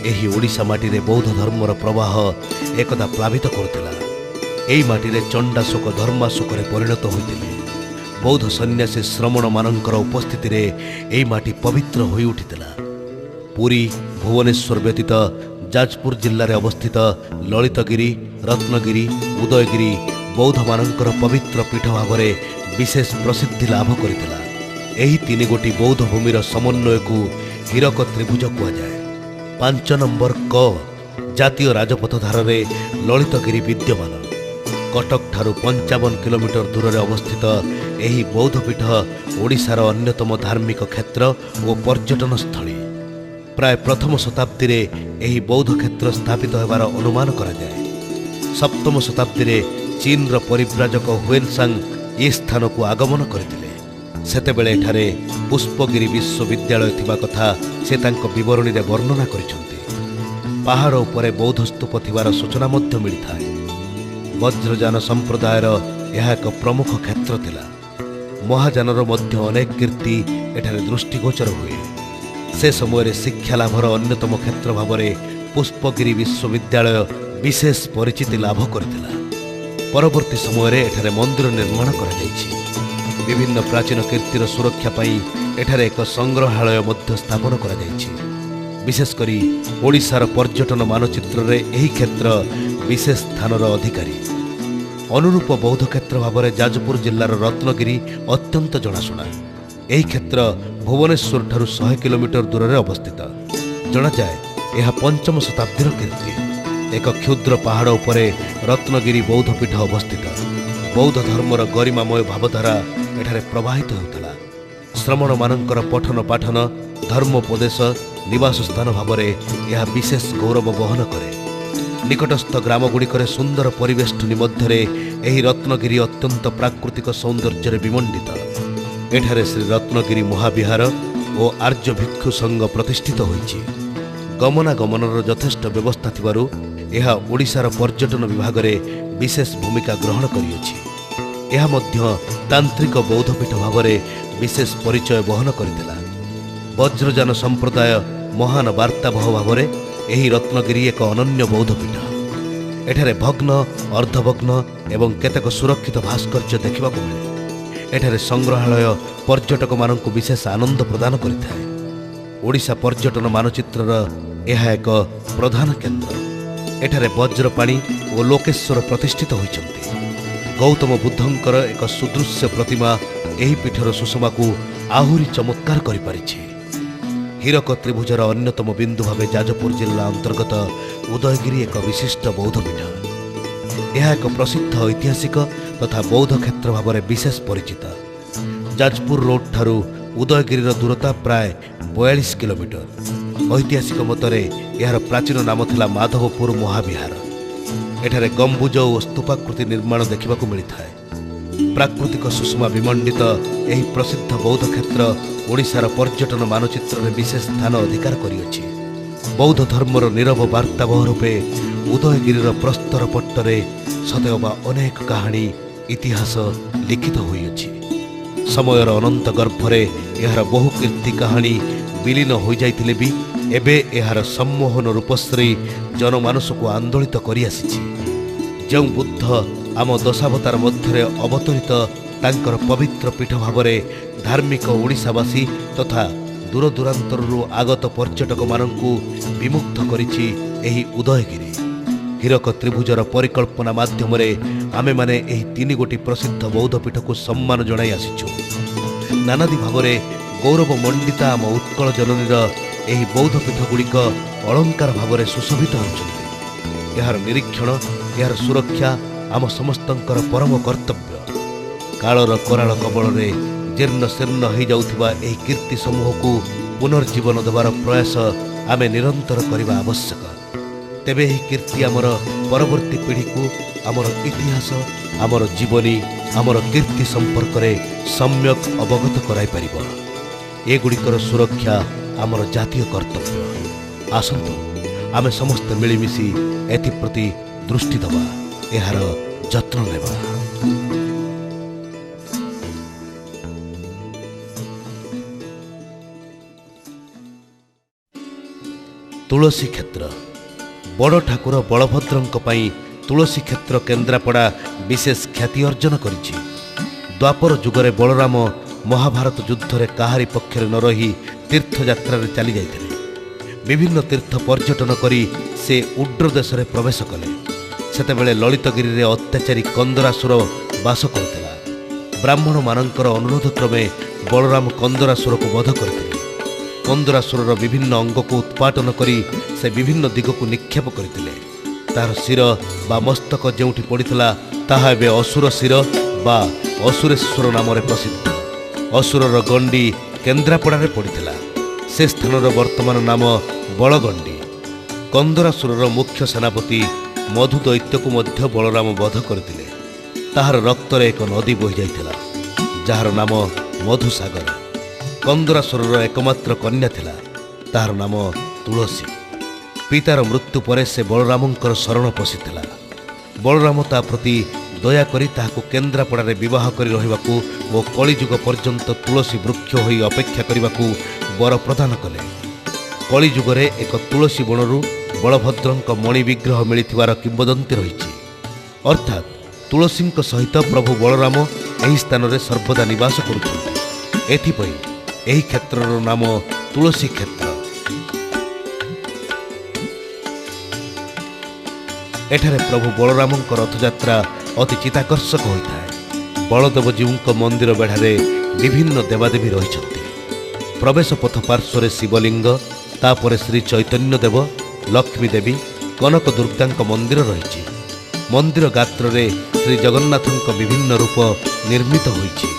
ଏହି ଓଡ଼ିଶା ମାଟିରେ ବୌଦ୍ଧ ଧର୍ମର ପ୍ରବାହ ଏକଦା ପ୍ଲାବିତ କରୁଥିଲା। ଏହି ମାଟିରେ ଚଣ୍ଡାଶୋକ ଧର୍ମାଶୋକରେ ପରିଣତ ହୋଇଥିଲେ। ବୌଦ୍ଧ ସନ୍ନ୍ୟାସୀ ଶ୍ରମଣମାନଙ୍କର ଉପସ୍ଥିତିରେ ଏହି ମାଟି ପବିତ୍ର ହୋଇ ଉଠିଥିଲା। ପୁରୀ, ଭୁବନେଶ୍ୱର ବ୍ୟତୀତ ଯାଜପୁର ଜିଲ୍ଲାରେ ଅବସ୍ଥିତ ଲଳିତଗିରି, ରତ୍ନଗିରି, ଉଦୟଗିରି ବୌଦ୍ଧମାନଙ୍କର ପବିତ୍ର ପୀଠ ଭାବରେ ବିଶେଷ ପ୍ରସିଦ୍ଧି ଲାଭ କରିଥିଲା। ଏହି 3 ଗୋଟି ବୌଦ୍ଧ ଭୂମିର ସମନ୍ୱୟକୁ ହୀରକ ତ୍ରିଭୁଜ କୁହାଯାଏ। 5 ନମ୍ବର କ ଜାତୀୟ ରାଜପଥ ଧାରରେ ଲଳିତଗିରି ବିଦ୍ୟମାନ। କଟକଠାରୁ 55 କିଲୋମିଟର ଦୂରରେ ଅବସ୍ଥିତ ଏହି ବୌଦ୍ଧପୀଠ ଓଡ଼ିଶାର ଅନ୍ୟତମ ଧାର୍ମିକ କ୍ଷେତ୍ର ଓ ପର୍ଯ୍ୟଟନ ସ୍ଥଳୀ। ପ୍ରାୟ ପ୍ରଥମ ଶତାବ୍ଦୀରେ ଏହି ବୌଦ୍ଧ କ୍ଷେତ୍ର ସ୍ଥାପିତ ହେବାର ଅନୁମାନ କରାଯାଏ। 7ମ ଶତାବ୍ଦୀରେ ଚୀନର ପରିବ୍ରାଜକ ହୁଏନସାଙ୍ଗ ଏ ସ୍ଥାନକୁ ଆଗମନ କରିଥିଲେ। ସେତେବେଳେ ଏଠାରେ ପୁଷ୍ପଗିରି ବିଶ୍ୱବିଦ୍ୟାଳୟ ଥିବା କଥା ସେ ତାଙ୍କ ବିବରଣୀରେ ବର୍ଣ୍ଣନା କରିଛନ୍ତି। ପାହାଡ଼ ଉପରେ ବୌଦ୍ଧ ସ୍ତୂପ ଥିବାର ସୂଚନା ମଧ୍ୟ ମିଳିଥାଏ। ବଜ୍ରଯାନ ସମ୍ପ୍ରଦାୟର ଏହା ଏକ ପ୍ରମୁଖ କ୍ଷେତ୍ର ଥିଲା। ମହାଯାନର ମଧ୍ୟ ଅନେକ କୀର୍ତ୍ତି ଏଠାରେ ଦୃଷ୍ଟିଗୋଚର ହୁଏ। ସେ ସମୟରେ ଶିକ୍ଷା ଲାଭର ଅନ୍ୟତମ କ୍ଷେତ୍ର ଭାବରେ ପୁଷ୍ପଗିରି ବିଶ୍ୱବିଦ୍ୟାଳୟ ବିଶେଷ ପରିଚିତି ଲାଭ କରିଥିଲା। ପରବର୍ତ୍ତୀ ସମୟରେ ଏଠାରେ ମନ୍ଦିର ନିର୍ମାଣ କରାଯାଇଛି। ବିଭିନ୍ନ ପ୍ରାଚୀନ କୀର୍ତ୍ତିର ସୁରକ୍ଷା ପାଇଁ ଏଠାରେ ଏକ ସଂଗ୍ରହାଳୟ ମଧ୍ୟ ସ୍ଥାପନ କରାଯାଇଛି। ବିଶେଷ କରି ଓଡ଼ିଶାର ପର୍ଯ୍ୟଟନ ମାନଚିତ୍ରରେ ଏହି କ୍ଷେତ୍ର ବିଶେଷ ସ୍ଥାନର ଅଧିକାରୀ। ଅନୁରୂପ ବୌଦ୍ଧ କ୍ଷେତ୍ର ଭାବରେ ଯାଜପୁର ଜିଲ୍ଲାର ରତ୍ନଗିରି ଅତ୍ୟନ୍ତ ଜଣାଶୁଣା। ଏହି କ୍ଷେତ୍ର ଭୁବନେଶ୍ୱରଠାରୁ 100 କିଲୋମିଟର ଦୂରରେ ଅବସ୍ଥିତ। ଜଣାଯାଏ ଏହା 5ମ ଶତାବ୍ଦୀର କୀର୍ତ୍ତି। ଏକ କ୍ଷୁଦ୍ର ପାହାଡ଼ ଉପରେ ରତ୍ନଗିରି ବୌଦ୍ଧପୀଠ ଅବସ୍ଥିତ। ବୌଦ୍ଧ ଧର୍ମର ଗରିମାମୟ ଭାବଧାରା ଏଠାରେ ପ୍ରବାହିତ ହେଉଥିଲା। ଶ୍ରମଣମାନଙ୍କର ପଠନ ପାଠନ ଧର୍ମୋପଦେଶ ନିବାସ ସ୍ଥାନ ଭାବରେ ଏହା ବିଶେଷ ଗୌରବ ବହନ କରେ। ନିକଟସ୍ଥ ଗ୍ରାମଗୁଡ଼ିକରେ ସୁନ୍ଦର ପରିବେଷ୍ଟନୀ ମଧ୍ୟରେ ଏହି ରତ୍ନଗିରି ଅତ୍ୟନ୍ତ ପ୍ରାକୃତିକ ସୌନ୍ଦର୍ଯ୍ୟରେ ବିମଣ୍ଡିତ। ଏଠାରେ ଶ୍ରୀ ରତ୍ନଗିରି ମହାବିହାର ଓ ଆର୍ଯ୍ୟ ଭିକ୍ଷୁ ସଂଘ ପ୍ରତିଷ୍ଠିତ ହୋଇଛି। ଗମନାଗମନର ଯଥେଷ୍ଟ ବ୍ୟବସ୍ଥା ଥିବାରୁ ଏହା ଓଡ଼ିଶାର ପର୍ଯ୍ୟଟନ ବିଭାଗରେ ବିଶେଷ ଭୂମିକା ଗ୍ରହଣ କରିଅଛି। ଏହା ମଧ୍ୟ ତାନ୍ତ୍ରିକ ବୌଦ୍ଧପୀଠ ଭାବରେ ବିଶେଷ ପରିଚୟ ବହନ କରିଥିଲା। ବଜ୍ରଯାନ ସମ୍ପ୍ରଦାୟ ମହାନ ବାର୍ତ୍ତାବହ ଭାବରେ ଏହି ରତ୍ନଗିରି ଏକ ଅନନ୍ୟ ବୌଦ୍ଧପୀଠ। ଏଠାରେ ଭଗ୍ନ ଅର୍ଦ୍ଧଭଗ୍ନ ଏବଂ କେତେକ ସୁରକ୍ଷିତ ଭାସ୍କର୍ଯ୍ୟ ଦେଖିବାକୁ ମିଳେ। ଏଠାରେ ସଂଗ୍ରହାଳୟ ପର୍ଯ୍ୟଟକମାନଙ୍କୁ ବିଶେଷ ଆନନ୍ଦ ପ୍ରଦାନ କରିଥାଏ। ଓଡ଼ିଶା ପର୍ଯ୍ୟଟନ ମାନଚିତ୍ରର ଏହା ଏକ ପ୍ରଧାନ କେନ୍ଦ୍ର। ଏଠାରେ ବଜ୍ରପାଣି ଓ ଲୋକେଶ୍ୱର ପ୍ରତିଷ୍ଠିତ ହୋଇଛନ୍ତି। ଗୌତମ ବୁଦ୍ଧଙ୍କର ଏକ ସୁଦୃଶ୍ୟ ପ୍ରତିମା ଏହି ପୀଠର ସୁଷମାକୁ ଆହୁରି ଚମତ୍କାର କରିପାରିଛି। ହୀରକ ତ୍ରିଭୁଜର ଅନ୍ୟତମ ବିନ୍ଦୁ ଭାବେ ଯାଜପୁର ଜିଲ୍ଲା ଅନ୍ତର୍ଗତ ଉଦୟଗିରି ଏକ ବିଶିଷ୍ଟ ବୌଦ୍ଧପୀଠ। ଏହା ଏକ ପ୍ରସିଦ୍ଧ ଐତିହାସିକ ତଥା ବୌଦ୍ଧ କ୍ଷେତ୍ର ଭାବରେ ବିଶେଷ ପରିଚିତ। ଯାଜପୁର ରୋଡ୍ ଠାରୁ ଉଦୟଗିରିର ଦୂରତା ପ୍ରାୟ 42 କିଲୋମିଟର। ଐତିହାସିକ ମତରେ ଏହାର ପ୍ରାଚୀନ ନାମ ଥିଲା ମାଧବପୁର ମହାବିହାର। ଏଠାରେ ଗମ୍ବୁଜ ଓ ସ୍ତୂପାକୃତି ନିର୍ମାଣ ଦେଖିବାକୁ ମିଳିଥାଏ। ପ୍ରାକୃତିକ ସୁଷମା ବିମଣ୍ଡିତ ଏହି ପ୍ରସିଦ୍ଧ ବୌଦ୍ଧ କ୍ଷେତ୍ର ଓଡ଼ିଶାର ପର୍ଯ୍ୟଟନ ମାନଚିତ୍ରରେ ବିଶେଷ ସ୍ଥାନ ଅଧିକାର କରିଅଛି। ବୌଦ୍ଧ ଧର୍ମର ନୀରବ ବାର୍ତ୍ତାବହ ରୂପେ ଉଦୟଗିରିର ପ୍ରସ୍ତର ପଟ୍ଟରେ ସତେଅବା ଅନେକ କାହାଣୀ ଇତିହାସ ଲିଖିତ ହୋଇଅଛି। ସମୟର ଅନନ୍ତ ଗର୍ଭରେ ଏହାର ବହୁ କୀର୍ତ୍ତି କାହାଣୀ ବିଲୀନ ହୋଇଯାଇଥିଲେ ବି ଏବେ ଏହାର ସମ୍ମୋହନ ରୂପଶ୍ରୀ ଜନମାନସକୁ ଆନ୍ଦୋଳିତ କରିଆସିଛି। ଯେଉଁ ବୁଦ୍ଧ ଆମ ଦଶାବତାର ମଧ୍ୟରେ ଅବତରିତ ତାଙ୍କର ପବିତ୍ର ପୀଠ ଭାବରେ ଧାର୍ମିକ ଓଡ଼ିଶାବାସୀ ତଥା ଦୂରଦୂରାନ୍ତରରୁ ଆଗତ ପର୍ଯ୍ୟଟକମାନଙ୍କୁ ବିମୁଗ୍ଧ କରିଛି ଏହି ଉଦୟଗିରି। ହୀରକ ତ୍ରିଭୁଜର ପରିକଳ୍ପନା ମାଧ୍ୟମରେ ଆମେମାନେ ଏହି 3 ଗୋଟି ପ୍ରସିଦ୍ଧ ବୌଦ୍ଧପୀଠକୁ ସମ୍ମାନ ଜଣାଇ ଆସିଛୁ। ନାନାଦି ଭାବରେ ଗୌରବ ମଣ୍ଡିତା ଆମ ଉତ୍କଳ ଜନନୀର ଏହି ବୌଦ୍ଧପୀଠଗୁଡ଼ିକ ଅଳଙ୍କାର ଭାବରେ ସୁଶୋଭିତ ହେଉଛନ୍ତି। ଏହାର ନିରୀକ୍ଷଣ ଏହାର ସୁରକ୍ଷା ଆମ ସମସ୍ତଙ୍କର ପରମ କର୍ତ୍ତବ୍ୟ। କାଳର କରାଳ କବଳରେ ଜୀର୍ଣ୍ଣ ଶୀର୍ଣ୍ଣ ହୋଇଯାଉଥିବା ଏହି କୀର୍ତ୍ତି ସମୂହକୁ ପୁନର୍ଜୀବନ ଦେବାର ପ୍ରୟାସ ଆମେ ନିରନ୍ତର କରିବା ଆବଶ୍ୟକ। ତେବେ ଏହି କୀର୍ତ୍ତି ଆମର ପରବର୍ତ୍ତୀ ପିଢ଼ିକୁ ଆମର ଇତିହାସ ଆମର ଜୀବନୀ ଆମର କୀର୍ତ୍ତି ସମ୍ପର୍କରେ ସମ୍ୟକ୍ ଅବଗତ କରାଇପାରିବ। ଏଗୁଡ଼ିକର ସୁରକ୍ଷା ଆମର ଜାତୀୟ କର୍ତ୍ତବ୍ୟ। ଆସନ୍ତୁ ଆମେ ସମସ୍ତେ ମିଳିମିଶି ଏଥିପ୍ରତି ଦୃଷ୍ଟି ଦେବା, ଏହାର ଯତ୍ନ ନେବା। ତୁଳସୀ କ୍ଷେତ୍ର। ବଡ଼ ଠାକୁର ବଳଭଦ୍ରଙ୍କ ପାଇଁ ତୁଳସୀ କ୍ଷେତ୍ର କେନ୍ଦ୍ରାପଡ଼ା ବିଶେଷ ଖ୍ୟାତି ଅର୍ଜନ କରିଛି। ଦ୍ୱାପର ଯୁଗରେ ବଳରାମ ମହାଭାରତ ଯୁଦ୍ଧରେ କାହାରି ପକ୍ଷରେ ନ ରହି ତୀର୍ଥଯାତ୍ରାରେ ଚାଲି ଯାଇଥିଲେ। ବିଭିନ୍ନ ତୀର୍ଥ ପର୍ଯ୍ୟଟନ କରି ସେ ଉଡ୍ର ଦେଶରେ ପ୍ରବେଶ କଲେ। ସେତେବେଳେ ଲଳିତଗିରିରେ ଅତ୍ୟାଚାରୀ କନ୍ଦରାସୁର ବାସ କରୁଥିଲା। ବ୍ରାହ୍ମଣମାନଙ୍କର ଅନୁରୋଧ କ୍ରମେ ବଳରାମ କନ୍ଦରାସୁରକୁ ବଧ କରିଥିଲେ। କନ୍ଦରାସୁରର ବିଭିନ୍ନ ଅଙ୍ଗକୁ ଉତ୍ପାଟନ କରି ସେ ବିଭିନ୍ନ ଦିଗକୁ ନିକ୍ଷେପ କରିଥିଲେ। ତାହାର ଶିର ବା ମସ୍ତକ ଯେଉଁଠି ପଡ଼ିଥିଲା ତାହା ଏବେ ଅସୁର ଶିର ବା ଅସୁରେଶ୍ୱର ନାମରେ ପ୍ରସିଦ୍ଧ। ଅସୁରର ଗଣ୍ଡି କେନ୍ଦ୍ରାପଡ଼ାରେ ପଡ଼ିଥିଲା। ସେ ସ୍ଥାନର ବର୍ତ୍ତମାନ ନାମ ବଳଗଣ୍ଡି। କନ୍ଦରାସୁରର ମୁଖ୍ୟ ସେନାପତି ମଧୁ ଦୈତ୍ୟକୁ ମଧ୍ୟ ବଳରାମ ବଧ କରିଥିଲେ। ତାହାର ରକ୍ତରେ ଏକ ନଦୀ ବୋହିଯାଇଥିଲା ଯାହାର ନାମ ମଧୁସାଗର। କନ୍ଦରାସୁରର ଏକମାତ୍ର କନ୍ୟା ଥିଲା, ତାହାର ନାମ ତୁଳସୀ। ପିତାର ମୃତ୍ୟୁ ପରେ ସେ ବଳରାମଙ୍କର ଶରଣ ପଶିଥିଲା। ବଳରାମ ତା ପ୍ରତି ଦୟାକରି ତାହାକୁ କେନ୍ଦ୍ରାପଡ଼ାରେ ବିବାହ କରି ରହିବାକୁ ଓ କଳିଯୁଗ ପର୍ଯ୍ୟନ୍ତ ତୁଳସୀ ବୃକ୍ଷ ହୋଇ ଅପେକ୍ଷା କରିବାକୁ ବର ପ୍ରଦାନ କଲେ। କଳିଯୁଗରେ ଏକ ତୁଳସୀ ବଣରୁ ବଳଭଦ୍ରଙ୍କ ମଣି ବିଗ୍ରହ ମିଳିଥିବାର କିମ୍ବଦନ୍ତୀ ରହିଛି। ଅର୍ଥାତ୍ ତୁଳସୀଙ୍କ ସହିତ ପ୍ରଭୁ ବଳରାମ ଏହି ସ୍ଥାନରେ ସର୍ବଦା ନିବାସ କରୁଛନ୍ତି। ଏଥିପାଇଁ ଏହି କ୍ଷେତ୍ରର ନାମ ତୁଳସୀ କ୍ଷେତ୍ର। ଏଠାରେ ପ୍ରଭୁ ବଳରାମଙ୍କ ରଥଯାତ୍ରା ଅତି ଚିତ୍ତାକର୍ଷକ ହୋଇଥାଏ। ବଳଦେବଜୀଉଙ୍କ ମନ୍ଦିର ବେଢ଼ାରେ ବିଭିନ୍ନ ଦେବାଦେବୀ ରହିଛନ୍ତି। ପ୍ରବେଶ ପଥ ପାର୍ଶ୍ୱରେ ଶିବଲିଙ୍ଗ, ତାପରେ ଶ୍ରୀ ଚୈତନ୍ୟ ଦେବ, ଲକ୍ଷ୍ମୀ ଦେବୀ, କନକ ଦୁର୍ଗାଙ୍କ ମନ୍ଦିର ରହିଛି। ମନ୍ଦିର ଗାତ୍ରରେ ଶ୍ରୀ ଜଗନ୍ନାଥଙ୍କ ବିଭିନ୍ନ ରୂପ ନିର୍ମିତ ହୋଇଛି।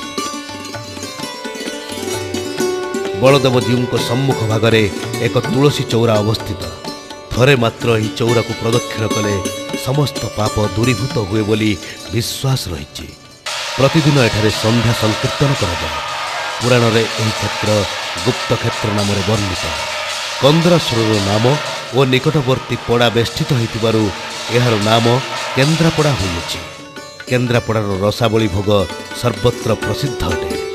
ବଳଦେବଜୀଉଙ୍କ ସମ୍ମୁଖ ଭାଗରେ ଏକ ତୁଳସୀ ଚଉରା ଅବସ୍ଥିତ। ଥରେ ମାତ୍ର ଏହି ଚଉରାକୁ ପ୍ରଦକ୍ଷିଣ କଲେ ସମସ୍ତ ପାପ ଦୂରୀଭୂତ ହୁଏ ବୋଲି ବିଶ୍ୱାସ ରହିଛି। ପ୍ରତିଦିନ ଏଠାରେ ସନ୍ଧ୍ୟା ସଂକୀର୍ତ୍ତନ କରାଯାଏ। ପୁରାଣରେ ଏହି କ୍ଷେତ୍ର ଗୁପ୍ତ କ୍ଷେତ୍ର ନାମରେ ବର୍ଣ୍ଣିତ। କନ୍ଦରାସୁରର ନାମ ଓ ନିକଟବର୍ତ୍ତୀ ପଡ଼ା ବେଷ୍ଟିତ ହୋଇଥିବାରୁ ଏହାର ନାମ କେନ୍ଦ୍ରାପଡ଼ା ହୋଇଅଛି। କେନ୍ଦ୍ରାପଡ଼ାର ରସାବଳୀ ଭୋଗ ସର୍ବତ୍ର ପ୍ରସିଦ୍ଧ ଅଟେ।